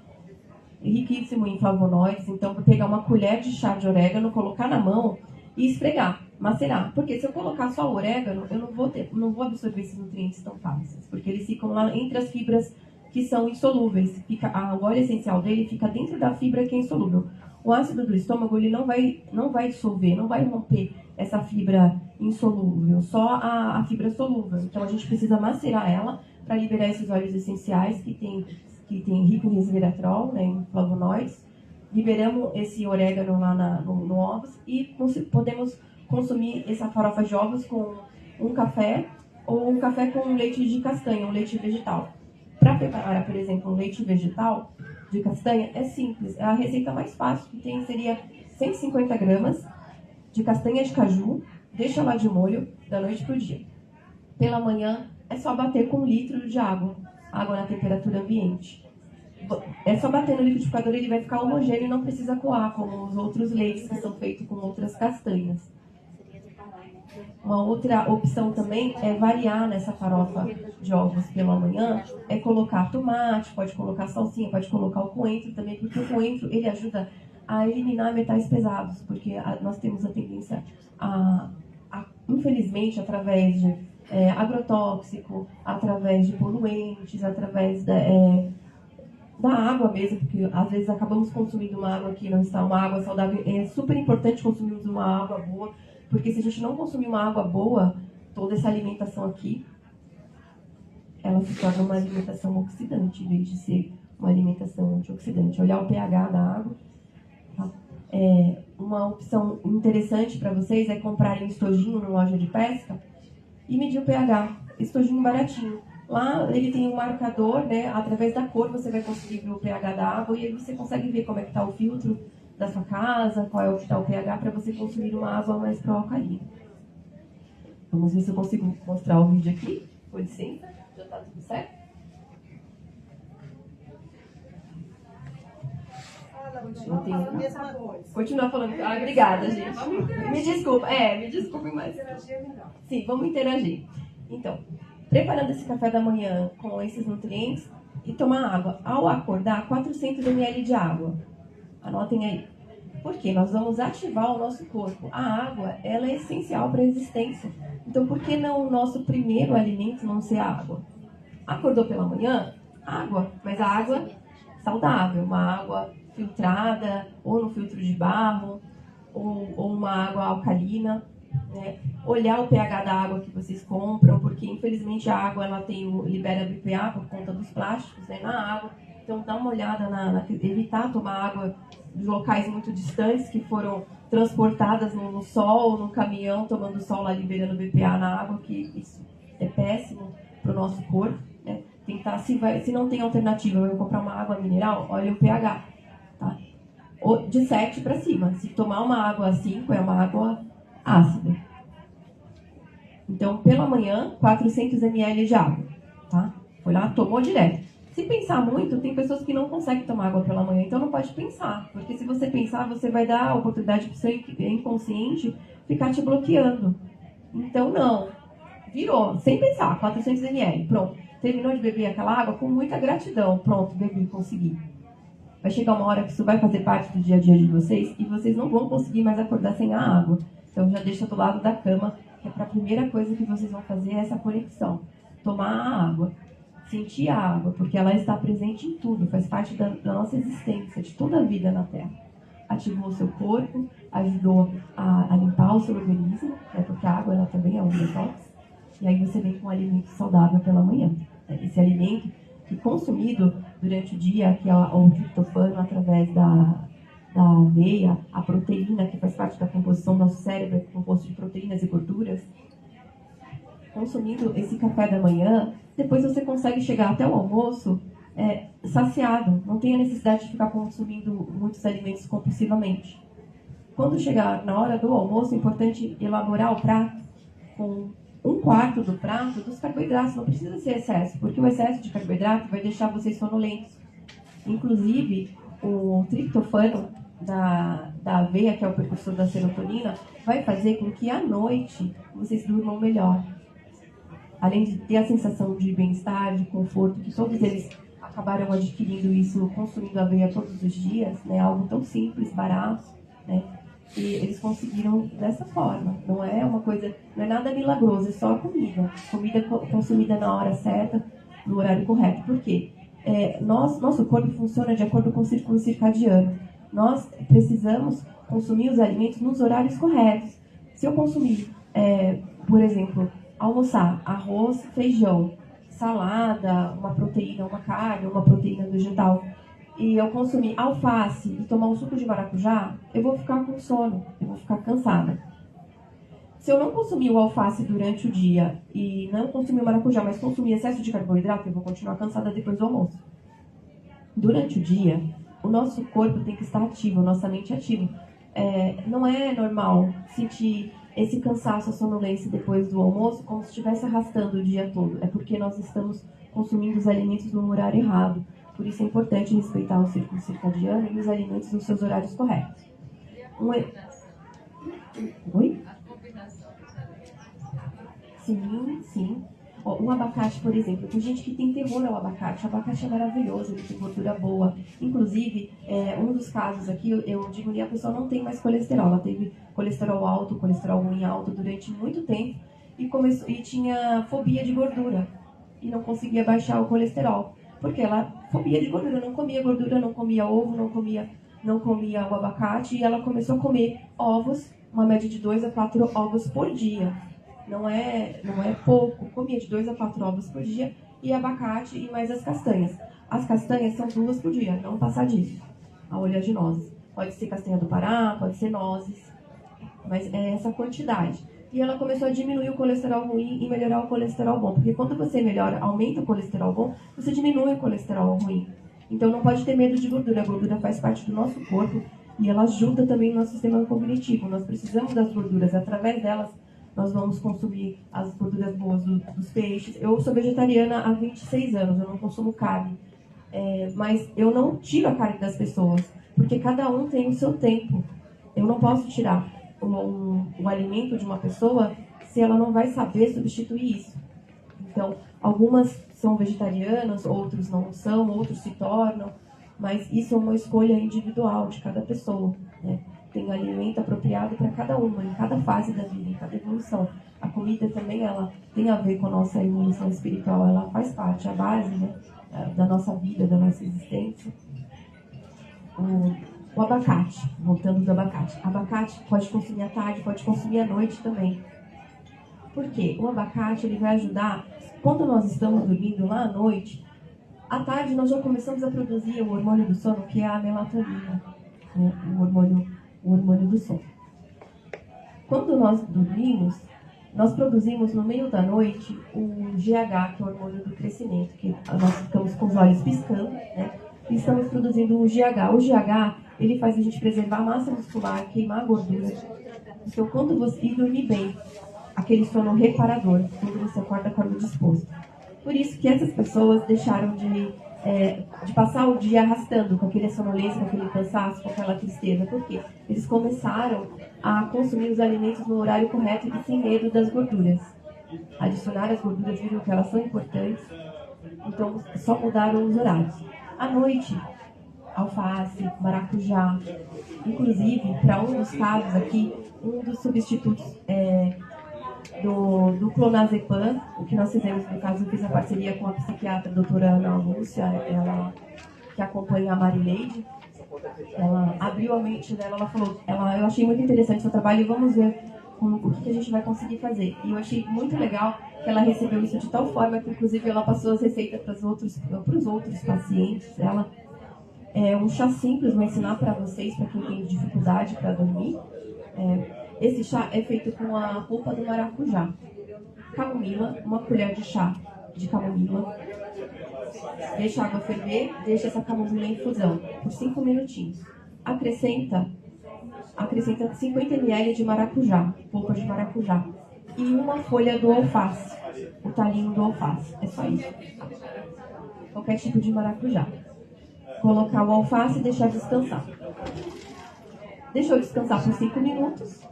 riquíssimo em flavonoides. Então, vou pegar uma colher de chá de orégano, colocar na mão e esfregar, macerar. Porque se eu colocar só o orégano, eu não vou absorver esses nutrientes tão fáceis, porque eles ficam lá entre as fibras que são insolúveis. O óleo essencial dele fica dentro da fibra que é insolúvel. O ácido do estômago ele não vai dissolver, não vai romper essa fibra insolúvel, só a fibra solúvel. Então a gente precisa macerar ela para liberar esses óleos essenciais que tem rico em resveratrol, né, em flavonoides. Liberamos esse orégano lá no ovos e podemos consumir essa farofa de ovos com um café ou um café com leite de castanha, um leite vegetal. Para preparar, por exemplo, um leite vegetal de castanha, é simples. A receita mais fácil que tem seria 150 gramas de castanha de caju, deixa lá de molho da noite para o dia. Pela manhã, é só bater com 1 litro de água na temperatura ambiente. É só bater no liquidificador, ele vai ficar homogêneo e não precisa coar, como os outros leites que são feitos com outras castanhas. Uma outra opção também é variar nessa farofa de ovos pela manhã, é colocar tomate, pode colocar salsinha, pode colocar o coentro também, porque o coentro ele ajuda a eliminar metais pesados, porque nós temos a tendência infelizmente, através de agrotóxico, através de poluentes, através da água mesmo, porque às vezes acabamos consumindo uma água que não está uma água saudável. É super importante consumirmos uma água boa, porque se a gente não consumir uma água boa, toda essa alimentação aqui, ela se torna uma alimentação oxidante, em vez de ser uma alimentação antioxidante. Olhar o pH da água. Tá? Uma opção interessante para vocês é comprarem um estojinho na loja de pesca e medir o pH. Estojinho baratinho. Lá ele tem um marcador, né? Através da cor você vai conseguir ver o pH da água e aí você consegue ver como é que está o filtro da sua casa, qual é o que está o pH, para você consumir uma água mais pró-alcalina. Vamos ver se eu consigo mostrar o vídeo aqui. Com licença, já está tudo certo? Fala, bom gente. Não tem... Continuar falando. Ah, obrigada, gente. Me desculpem, mas... Sim, vamos interagir. Então, preparando esse café da manhã com esses nutrientes e tomar água. Ao acordar, 400 ml de água. Anotem aí. Porque nós vamos ativar o nosso corpo. A água, ela é essencial para a existência. Então, por que não o nosso primeiro alimento não ser a água? Acordou pela manhã? Água. Mas a água saudável. Uma água filtrada, ou no filtro de barro, ou uma água alcalina. Né? Olhar o pH da água que vocês compram, porque infelizmente a água ela libera BPA por conta dos plásticos, né, na água. Então dá uma olhada evitar tomar água de locais muito distantes que foram transportadas no sol, no caminhão, tomando sol lá, liberando BPA na água, que isso é péssimo para o nosso corpo. Né? Tentar, se não tem alternativa, eu vou comprar uma água mineral, olha o pH. Tá? De 7 para cima. Se tomar uma água 5, é uma água ácida. Então, pela manhã, 400 ml de água. Tá? Foi lá, tomou direto. Se pensar muito, tem pessoas que não conseguem tomar água pela manhã, então não pode pensar. Porque se você pensar, você vai dar a oportunidade para o seu inconsciente ficar te bloqueando. Então, não. Virou, sem pensar, 400 ml. Pronto. Terminou de beber aquela água com muita gratidão. Pronto, bebi, consegui. Vai chegar uma hora que isso vai fazer parte do dia a dia de vocês e vocês não vão conseguir mais acordar sem a água. Então, já deixa do lado da cama, que é a primeira coisa que vocês vão fazer é essa conexão. Tomar a água. Sentir a água, porque ela está presente em tudo, faz parte da nossa existência, de toda a vida na Terra. Ativou o seu corpo, ajudou a limpar o seu organismo, né, porque a água ela também é um detox, e aí você vem com um alimento saudável pela manhã. Esse alimento que consumido durante o dia, que é o triptofano através da aveia, a proteína que faz parte da composição do nosso cérebro, é composto de proteínas e gorduras, consumindo esse café da manhã, depois você consegue chegar até o almoço saciado, não tem a necessidade de ficar consumindo muitos alimentos compulsivamente. Quando chegar na hora do almoço, é importante elaborar o prato com 1/4 do prato dos carboidratos, não precisa ser excesso, porque o excesso de carboidrato vai deixar vocês sonolentos. Inclusive, o triptofano da aveia, que é o precursor da serotonina, vai fazer com que à noite vocês durmam melhor. Além de ter a sensação de bem-estar, de conforto, que todos eles acabaram adquirindo isso, consumindo aveia todos os dias, né? Algo tão simples, barato, né? E eles conseguiram dessa forma. Não é uma coisa, não é nada milagroso, é só a comida. Comida consumida na hora certa, no horário correto. Por quê? Nosso corpo funciona de acordo com o círculo circadiano. Nós precisamos consumir os alimentos nos horários corretos. Se eu consumir, por exemplo, almoçar arroz, feijão, salada, uma proteína, uma carne, uma proteína vegetal, e eu consumir alface e tomar um suco de maracujá, eu vou ficar com sono, eu vou ficar cansada. Se eu não consumir o alface durante o dia e não consumir o maracujá, mas consumir excesso de carboidrato, eu vou continuar cansada depois do almoço. Durante o dia, o nosso corpo tem que estar ativo, nossa mente ativa. Não é normal sentir esse cansaço, a sonolência depois do almoço, como se estivesse arrastando o dia todo. É porque nós estamos consumindo os alimentos no horário errado. Por isso é importante respeitar o círculo circadiano e os alimentos nos seus horários corretos. Oi? Sim. O abacate, por exemplo, tem gente que tem terror ao abacate. O abacate é maravilhoso, ele tem gordura boa. Inclusive, um dos casos aqui, eu digo que a pessoa não tem mais colesterol. Ela teve colesterol alto, colesterol ruim alto durante muito tempo e tinha fobia de gordura. E não conseguia baixar o colesterol. Porque fobia de gordura, não comia gordura, não comia ovo, não comia o abacate. E ela começou a comer ovos, uma média de 2 a 4 ovos por dia. Não é pouco, comia de 2 a 4 ovos por dia, e abacate e mais as castanhas. As castanhas são 2 por dia, não passar disso. A oleaginosas. Pode ser castanha do Pará, pode ser nozes, mas é essa quantidade. E ela começou a diminuir o colesterol ruim e melhorar o colesterol bom, porque quando você aumenta o colesterol bom, você diminui o colesterol ruim. Então não pode ter medo de gordura, a gordura faz parte do nosso corpo e ela ajuda também o nosso sistema cognitivo. Nós precisamos das gorduras, através delas nós vamos consumir as gorduras boas dos peixes. Eu sou vegetariana há 26 anos, eu não consumo carne. Mas eu não tiro a carne das pessoas, porque cada um tem o seu tempo. Eu não posso tirar o alimento de uma pessoa se ela não vai saber substituir isso. Então, algumas são vegetarianas, outros não são, outros se tornam, mas isso é uma escolha individual de cada pessoa, né? Tem alimento apropriado para cada uma, em cada fase da vida, em cada evolução. A comida também, ela tem a ver com a nossa evolução espiritual, ela faz parte, a base, né, da nossa vida, da nossa existência. O abacate, voltando do abacate. Abacate pode consumir à tarde, pode consumir à noite também. Por quê? O abacate ele vai ajudar, quando nós estamos dormindo lá à noite, à tarde nós já começamos a produzir o hormônio do sono, que é a melatonina, né? o hormônio do sono. Quando nós dormimos, nós produzimos no meio da noite o GH, que é o hormônio do crescimento, que nós ficamos com os olhos piscando, né? E estamos produzindo o GH. O GH, ele faz a gente preservar a massa muscular, queimar a gordura. Então, quando você e dormir bem, aquele sono reparador, quando você acorda com o disposto. Por isso que essas pessoas deixaram de passar o dia arrastando, com aquele sonolência, com aquele cansaço, com aquela tristeza. Por quê? Eles começaram a consumir os alimentos no horário correto e sem medo das gorduras. Adicionar as gorduras, viram que elas são importantes, então só mudaram os horários. À noite, alface, maracujá. Inclusive, para um dos casos aqui, um dos substitutos do clonazepam, o que nós fizemos, no caso, eu fiz a parceria com a psiquiatra a doutora Ana Lúcia, ela que acompanha a Marileide. Ela abriu a mente dela, ela falou, eu achei muito interessante o seu trabalho e vamos ver o que a gente vai conseguir fazer. E eu achei muito legal que ela recebeu isso de tal forma que, inclusive, ela passou as receitas para os outros pacientes. Ela um chá simples, vou ensinar para vocês, para quem tem dificuldade para dormir. Esse chá é feito com a polpa do maracujá. Camomila, uma colher de chá de camomila. Deixa a água ferver, deixa essa camomila em infusão por 5 minutinhos. Acrescenta 50 ml de maracujá, polpa de maracujá. E uma folha do alface, o talinho do alface. É só isso. Qualquer tipo de maracujá. Colocar o alface e deixar descansar. Deixou descansar por 5 minutos.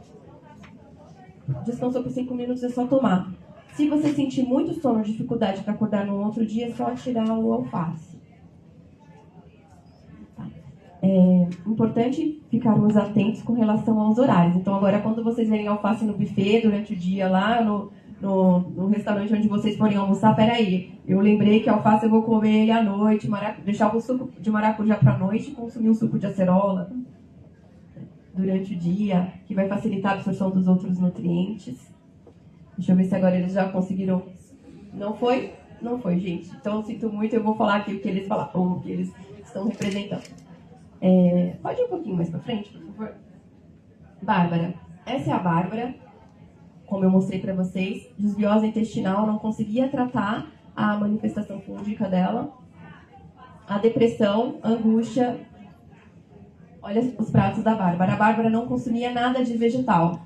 Descansou por 5 minutos, é só tomar. Se você sentir muito sono, dificuldade para acordar no outro dia, é só tirar o alface. É importante ficarmos atentos com relação aos horários. Então, agora, quando vocês verem alface no buffet durante o dia lá, no restaurante onde vocês forem almoçar, peraí, eu lembrei que alface eu vou comer ele à noite, deixar o suco de maracujá para a noite e consumir um suco de acerola durante o dia, que vai facilitar a absorção dos outros nutrientes. Deixa eu ver se agora eles já conseguiram. Não foi? Não foi, gente. Então, eu sinto muito, eu vou falar aqui o que eles falaram, ou o que eles estão representando. Pode ir um pouquinho mais para frente, por favor? Bárbara. Essa é a Bárbara, como eu mostrei para vocês. Desbiose intestinal, não conseguia tratar a manifestação fúngica dela. A depressão, angústia. Olha os pratos da Bárbara. A Bárbara não consumia nada de vegetal.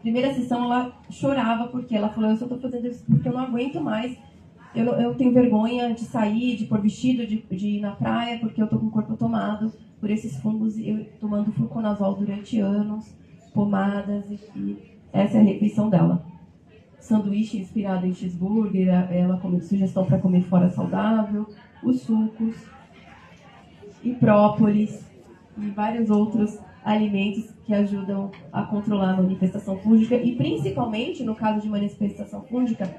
Primeira sessão, ela chorava porque ela falou, eu só estou fazendo isso porque eu não aguento mais. Eu tenho vergonha de sair, de pôr vestido, de ir na praia, porque eu estou com o corpo tomado por esses fungos, eu tomando fluconazol durante anos, pomadas, e essa é a refeição dela. Sanduíche inspirado em cheeseburger, ela come sugestão para comer fora saudável, os sucos, e própolis, e vários outros alimentos que ajudam a controlar a manifestação fúngica, e principalmente, no caso de manifestação fúngica,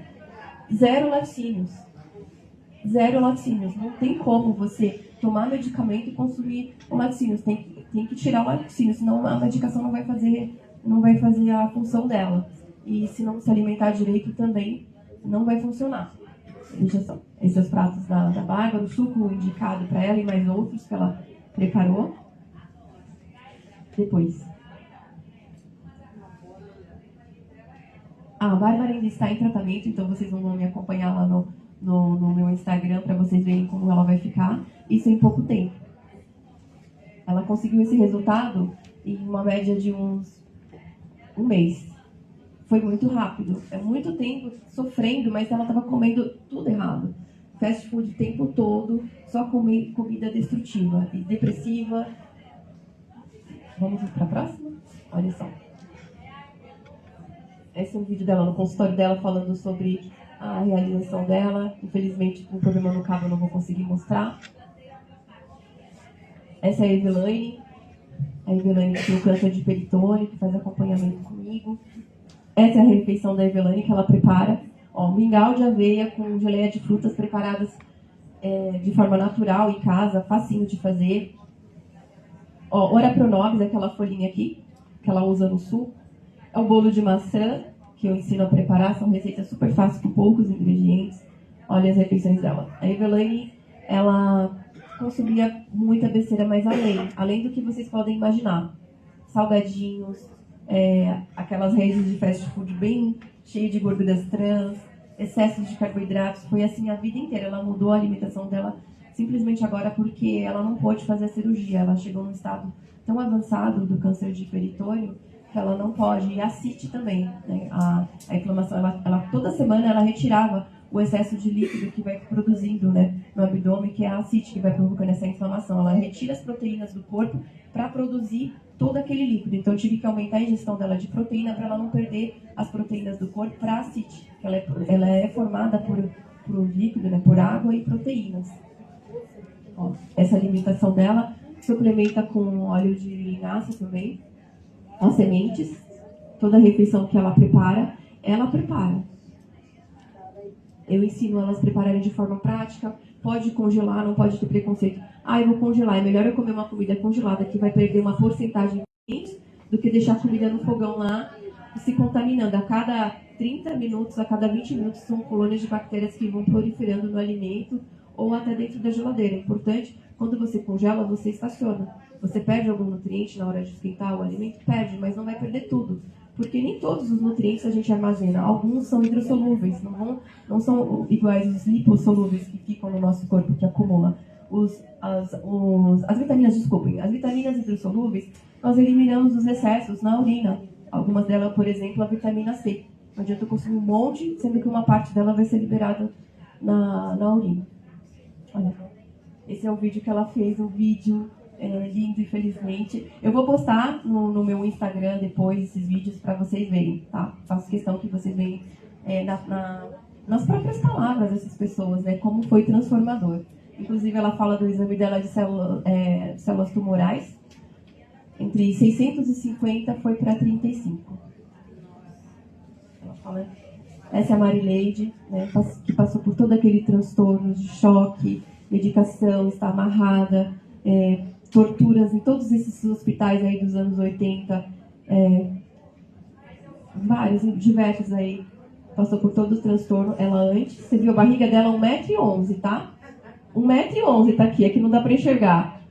0 laticínios. 0 laticínios. Não tem como você tomar medicamento e consumir laticínios. Tem que tirar o laticínio, senão a medicação não vai fazer a função dela. E se não se alimentar direito também, não vai funcionar. Veja só, esses os pratos da Bárbara, o suco indicado para ela e mais outros que ela preparou. Depois. A Bárbara ainda está em tratamento, então vocês vão me acompanhar lá no meu Instagram para vocês verem como ela vai ficar. Isso em pouco tempo. Ela conseguiu esse resultado em uma média de um mês. Foi muito rápido. É muito tempo sofrendo, mas ela estava comendo tudo errado. fast food o tempo todo, só comer comida destrutiva e depressiva. Vamos para a próxima? Olha só. Esse é um vídeo dela no consultório dela falando sobre a realização dela. Infelizmente, com o problema no cabo eu não vou conseguir mostrar. Essa é a Eveline. A Eveline tem o câncer de peritônio, que faz acompanhamento comigo. Essa é a refeição da Eveline que ela prepara. Ó, mingau de aveia com geleia de frutas preparadas de forma natural em casa, facinho de fazer. Ó, Ora Pronobis, aquela folhinha aqui, que ela usa no sul. É o bolo de maçã, que eu ensino a preparar. São receitas super fáceis, com poucos ingredientes. Olha as refeições dela. A Eveline, ela consumia muita besteira, mas além do que vocês podem imaginar. Salgadinhos, aquelas redes de fast food bem cheio de gorduras trans, excessos de carboidratos. Foi assim a vida inteira. Ela mudou a alimentação dela simplesmente agora porque ela não pôde fazer a cirurgia. Ela chegou num estado tão avançado do câncer de peritônio que ela não pode. E a CIT também, né? A inflamação, ela toda semana ela retirava o excesso de líquido que vai produzindo, né, no abdômen, que é a ascite que vai provocando essa inflamação. Ela retira as proteínas do corpo para produzir todo aquele líquido. Então, eu tive que aumentar a ingestão dela de proteína para ela não perder as proteínas do corpo para a ascite. Ela é formada por líquido, né, por água e proteínas. Ó, essa alimentação dela suplementa com óleo de linhaça também, as sementes. Toda a refeição que ela prepara. Eu ensino elas a prepararem de forma prática. Pode congelar, não pode ter preconceito. Eu vou congelar. É melhor eu comer uma comida congelada que vai perder uma porcentagem do que deixar a comida no fogão lá se contaminando. A cada 30 minutos, a cada 20 minutos, são colônias de bactérias que vão proliferando no alimento ou até dentro da geladeira. É importante, quando você congela, você estaciona. Você perde algum nutriente na hora de esquentar o alimento? Perde, mas não vai perder tudo. Porque nem todos os nutrientes a gente armazena. Alguns são hidrossolúveis, não são iguais os lipossolúveis que ficam no nosso corpo, que acumulam. As vitaminas, desculpem, as vitaminas hidrossolúveis, nós eliminamos os excessos na urina. Algumas delas, por exemplo, a vitamina C. Não adianta eu consumir um monte, sendo que uma parte dela vai ser liberada na urina. Olha, esse é o vídeo que ela fez, um vídeo lindo, infelizmente. Eu vou postar no meu Instagram depois esses vídeos para vocês verem, tá? Faço questão que vocês vejam nas próprias palavras dessas pessoas, né? Como foi transformador. Inclusive, ela fala do exame dela de células tumorais. Entre 650 foi para 35. Ela fala... Essa é a Marileide, né? Que passou por todo aquele transtorno de choque, medicação, está amarrada, torturas em todos esses hospitais aí dos anos 80, vários, diversos aí, passou por todo o transtorno. Ela antes, você viu a barriga dela 1,11 m, tá? 1,11 m tá aqui, aqui não dá para enxergar.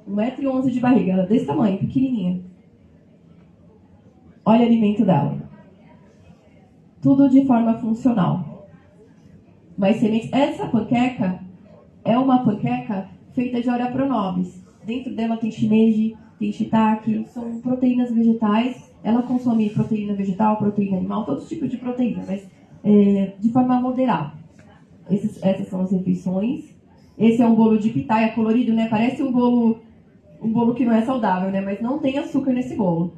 1,11 m de barriga, ela é desse tamanho, pequenininha. Olha o alimento dela. Tudo de forma funcional. Mas sementes, essa panqueca é uma panqueca feita de Ora Pronobis. Dentro dela tem shimeji, tem shiitake, são proteínas vegetais. Ela consome proteína vegetal, proteína animal, todo tipo de proteína, mas de forma moderada. Essas são as refeições. Esse é um bolo de pitaia colorido, né? Parece um bolo que não é saudável, né? Mas não tem açúcar nesse bolo.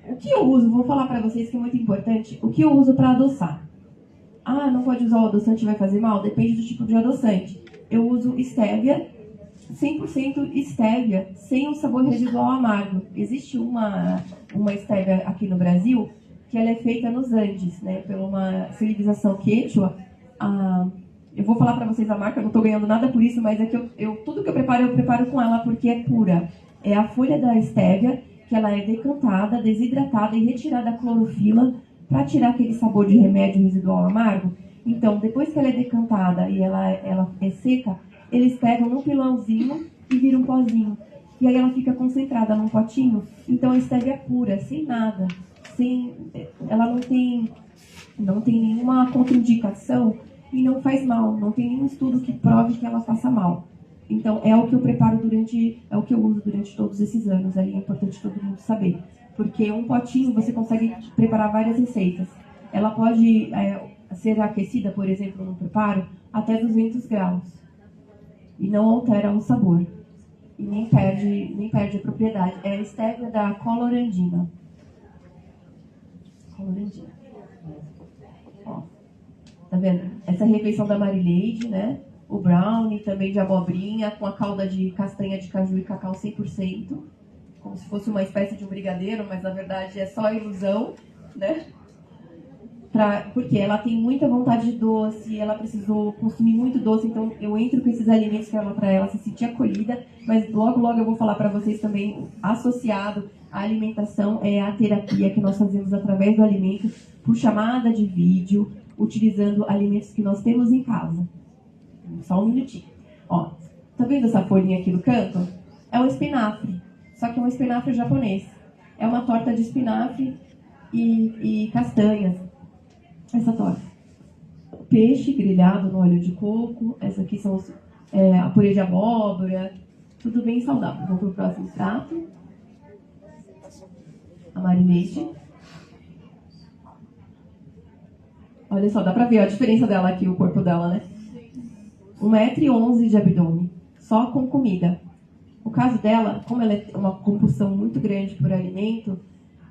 O que eu uso, vou falar para vocês que é muito importante, o que eu uso para adoçar. Não pode usar o adoçante, vai fazer mal? Depende do tipo de adoçante. Eu uso stevia, 100% stevia, sem um sabor residual amargo. Existe uma stevia aqui no Brasil, que ela é feita nos Andes, né, por uma civilização quechua. Eu vou falar para vocês a marca, eu não estou ganhando nada por isso, mas é que tudo que eu preparo com ela porque é pura. É a folha da stevia, que ela é decantada, desidratada e retirada a clorofila para tirar aquele sabor de remédio residual amargo. Então, depois que ela é decantada e ela é seca, eles pegam num pilãozinho e viram um pozinho. E aí ela fica concentrada num potinho. Então, a stevia é pura, sem nada. Ela não tem nenhuma contraindicação e não faz mal. Não tem nenhum estudo que prove que ela faça mal. Então, é o que eu preparo é o que eu uso durante todos esses anos. Aí é importante todo mundo saber. Porque um potinho você consegue preparar várias receitas. Ela pode ser aquecida, por exemplo, no preparo, até 200 graus e não altera o sabor e nem perde a propriedade. É a estévia da colorandina. Ó, tá vendo? Essa é a refeição da Marileide, né? O brownie também de abobrinha com a calda de castanha de caju e cacau 100%, como se fosse uma espécie de um brigadeiro, mas na verdade é só ilusão, né? Porque ela tem muita vontade de doce, ela precisou consumir muito doce, então eu entro com esses alimentos para ela se sentir acolhida, mas logo eu vou falar para vocês também, associado à alimentação, é a terapia que nós fazemos através do alimento, por chamada de vídeo, utilizando alimentos que nós temos em casa. Só um minutinho. Ó, tá vendo essa folhinha aqui no canto? É um espinafre, só que é um espinafre japonês. É uma torta de espinafre e castanhas. Essa torta. Peixe grelhado no óleo de coco. Essa aqui são a purê de abóbora. Tudo bem saudável. Vamos para o próximo prato. A Marileide. Olha só, dá pra ver a diferença dela aqui, o corpo dela, né? 1,11 m de abdômen. Só com comida. O caso dela, como ela é uma compulsão muito grande por alimento,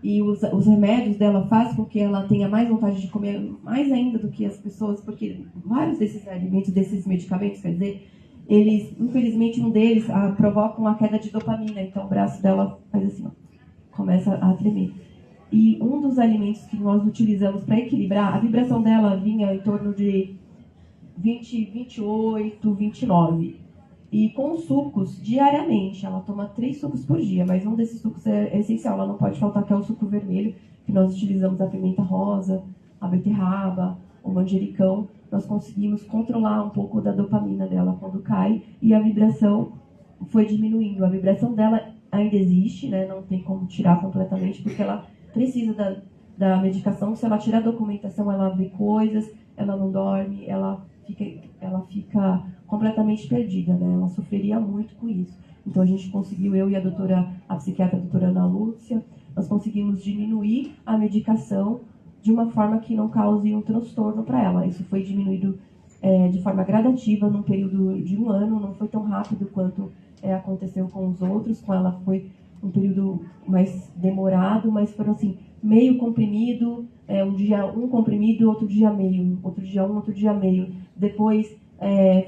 e os remédios dela fazem com que ela tenha mais vontade de comer mais ainda do que as pessoas, porque vários desses alimentos, desses medicamentos, quer dizer, eles, infelizmente, um deles provoca uma queda de dopamina, então o braço dela faz assim, ó, começa a tremer. E um dos alimentos que nós utilizamos para equilibrar, a vibração dela vinha em torno de 20, 28, 29. E com sucos, diariamente, ela toma 3 sucos por dia, mas um desses sucos é essencial, ela não pode faltar, que é o suco vermelho, que nós utilizamos a pimenta rosa, a beterraba, o manjericão. Nós conseguimos controlar um pouco da dopamina dela quando cai, e a vibração foi diminuindo. A vibração dela ainda existe, né? Não tem como tirar completamente, porque ela precisa da medicação. Se ela tirar a documentação, ela vê coisas, ela não dorme, ela fica completamente perdida, né? Ela sofreria muito com isso. Então a gente conseguiu, eu e a psiquiatra, a doutora Ana Lúcia, nós conseguimos diminuir a medicação de uma forma que não cause um transtorno para ela. Isso foi diminuído de forma gradativa num período de 1 ano, não foi tão rápido quanto aconteceu com os outros. Com ela foi um período mais demorado, mas foram assim, meio comprimido, um dia um comprimido, outro dia meio, outro dia um, outro dia meio. Depois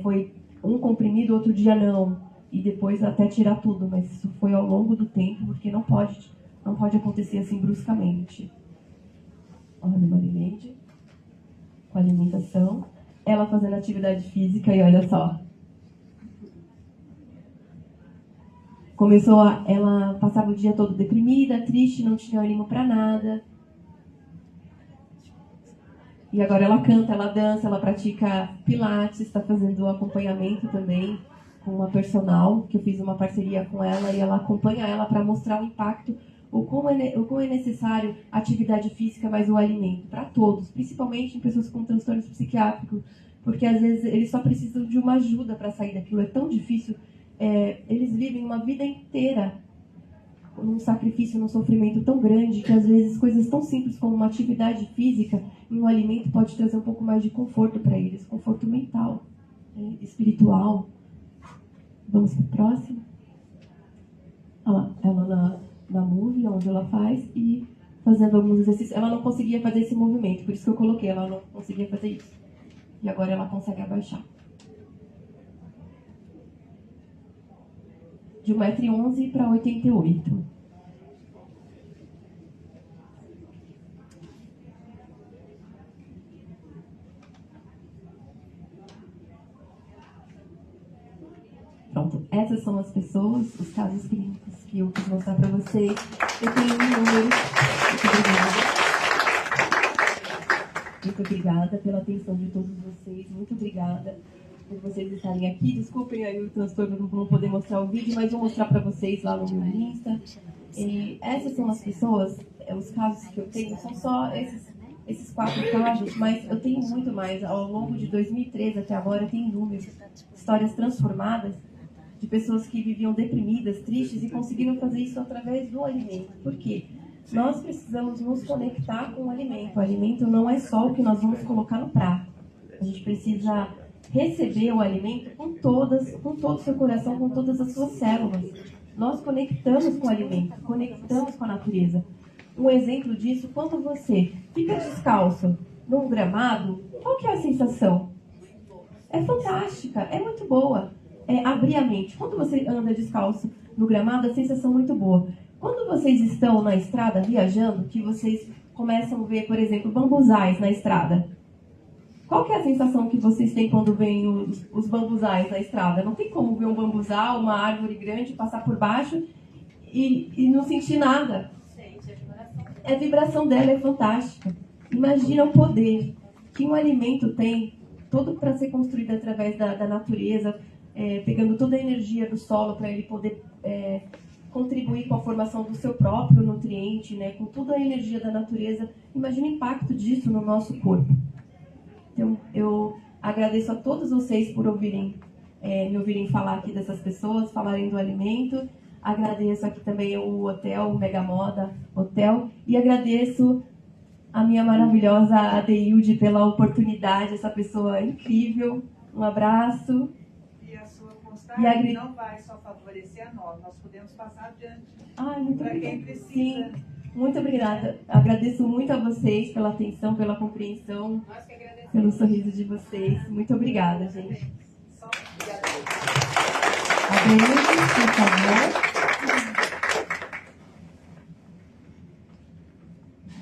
foi um comprimido, outro dia não, e depois até tirar tudo, mas isso foi ao longo do tempo, porque não pode acontecer assim bruscamente. Olha a Marileide, com a alimentação, ela fazendo atividade física, e olha só. Ela passava o dia todo deprimida, triste, não tinha ânimo para nada. E agora ela canta, ela dança, ela pratica pilates, está fazendo acompanhamento também com uma personal, que eu fiz uma parceria com ela, e ela acompanha ela para mostrar o impacto, o quão é necessário a atividade física mais o alimento, para todos, principalmente em pessoas com transtornos psiquiátricos, porque às vezes eles só precisam de uma ajuda para sair daquilo, é tão difícil. Eles vivem uma vida inteira num sacrifício, num sofrimento tão grande, que às vezes coisas tão simples como uma atividade física e um alimento pode trazer um pouco mais de conforto para eles, conforto mental, espiritual. Vamos para o próximo. Olha lá, ela na movie, onde ela faz, e fazendo alguns exercícios. Ela não conseguia fazer esse movimento, por isso que eu coloquei, ela não conseguia fazer isso. E agora ela consegue abaixar. De 1,11 m para 88. Pronto, essas são as pessoas, os casos clínicos que eu quis mostrar para vocês. Eu tenho um número. Muito obrigada pela atenção de todos vocês. Muito obrigada por vocês estarem aqui. Desculpem aí o transtorno de não poder mostrar o vídeo, mas vou mostrar para vocês lá no meu Insta. E essas são as pessoas, os casos que eu tenho, são só esses 4 casos, mas eu tenho muito mais. Ao longo de 2013 até agora, eu tenho inúmeras histórias transformadas de pessoas que viviam deprimidas, tristes, e conseguiram fazer isso através do alimento. Por quê? Nós precisamos nos conectar com o alimento. O alimento não é só o que nós vamos colocar no prato. A gente precisa receber o alimento com todo o seu coração, com todas as suas células. Nós conectamos com o alimento, conectamos com a natureza. Um exemplo disso, quando você fica descalço num gramado, qual que é a sensação? É fantástica, é muito boa. É abrir a mente. Quando você anda descalço no gramado, a sensação é muito boa. Quando vocês estão na estrada viajando, que vocês começam a ver, por exemplo, bambuzais na estrada, qual que é a sensação que vocês têm quando veem os bambuzais na estrada? Não tem como ver um bambuzal, uma árvore grande, passar por baixo e não sentir nada. A vibração dela é fantástica. Imagina o poder que um alimento tem, todo para ser construído através da natureza, pegando toda a energia do solo para ele poder contribuir com a formação do seu próprio nutriente, né, com toda a energia da natureza. Imagina o impacto disso no nosso corpo. Então, eu agradeço a todos vocês por me ouvirem falar aqui dessas pessoas, falarem do alimento. Agradeço aqui também o hotel, o Mega Moda Hotel, e agradeço a minha maravilhosa Adeilde pela oportunidade, essa pessoa incrível. Um abraço. E a sua postagem não vai só favorecer a nós podemos passar adiante para quem precisa. Sim, muito obrigada. Agradeço muito a vocês pela atenção, pela compreensão, pelo sorriso de vocês. Muito obrigada, gente. Adeilde, por favor.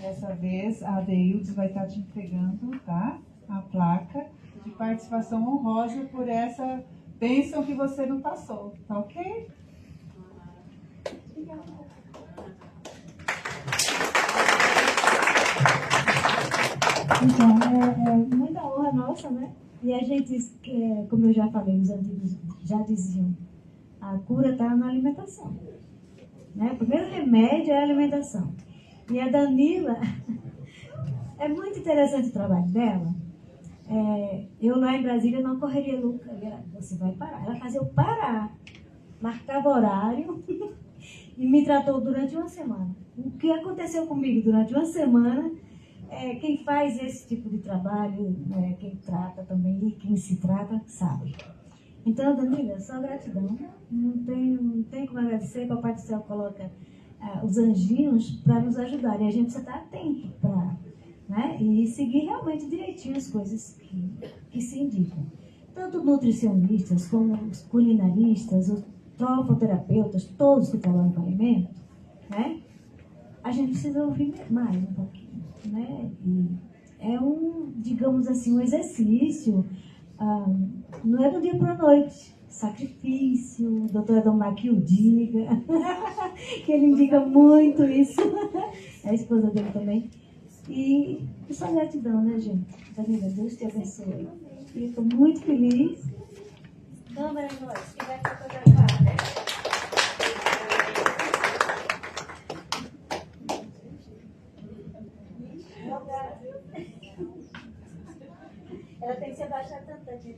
Dessa vez, a Adeildes vai estar te entregando, tá? A placa de participação honrosa por essa bênção que você não passou, tá ok? Então, é muita honra nossa, né? E a gente, como eu já falei, os antigos já diziam, a cura está na alimentação. Né? O primeiro remédio é a alimentação. E a Danila, é muito interessante o trabalho dela. Eu lá em Brasília não correria nunca. Você vai parar. Ela fazia eu parar, marcava horário e me tratou durante uma semana. O que aconteceu comigo durante uma semana, quem faz esse tipo de trabalho, quem trata também e quem se trata, sabe. Então, Danila, só gratidão. Não tem como agradecer. O Papai do Céu coloca os anjinhos para nos ajudar. E a gente precisa estar atento para, né? E seguir realmente direitinho as coisas que se indicam. Tanto nutricionistas como os culinaristas, os trofoterapeutas, todos que trabalham com alimento, né? A gente precisa ouvir mais um pouquinho, né? E é digamos assim, um exercício. Não é do dia para a noite. Sacrifício, o doutor Adomar que o diga, que ele indica muito isso, é a esposa dele também. E só gratidão, né, gente? Danila, Deus te abençoe. Fico muito feliz. Câmera em nós, que vai fotografar, né? Ela tem que se abaixar tanto aqui.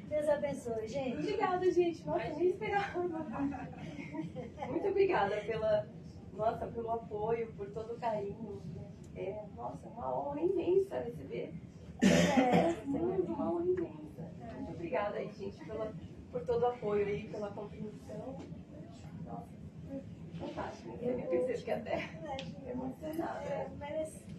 Deus abençoe, gente. Obrigada, gente. Nossa, nem esperava. Muito obrigada pelo apoio, por todo o carinho. Nossa, uma honra imensa receber. Uma honra imensa. Muito obrigada aí, gente, por todo o apoio aí, pela compreensão. Nossa, fantástico. Eu me percebo que até emocionada. Merece.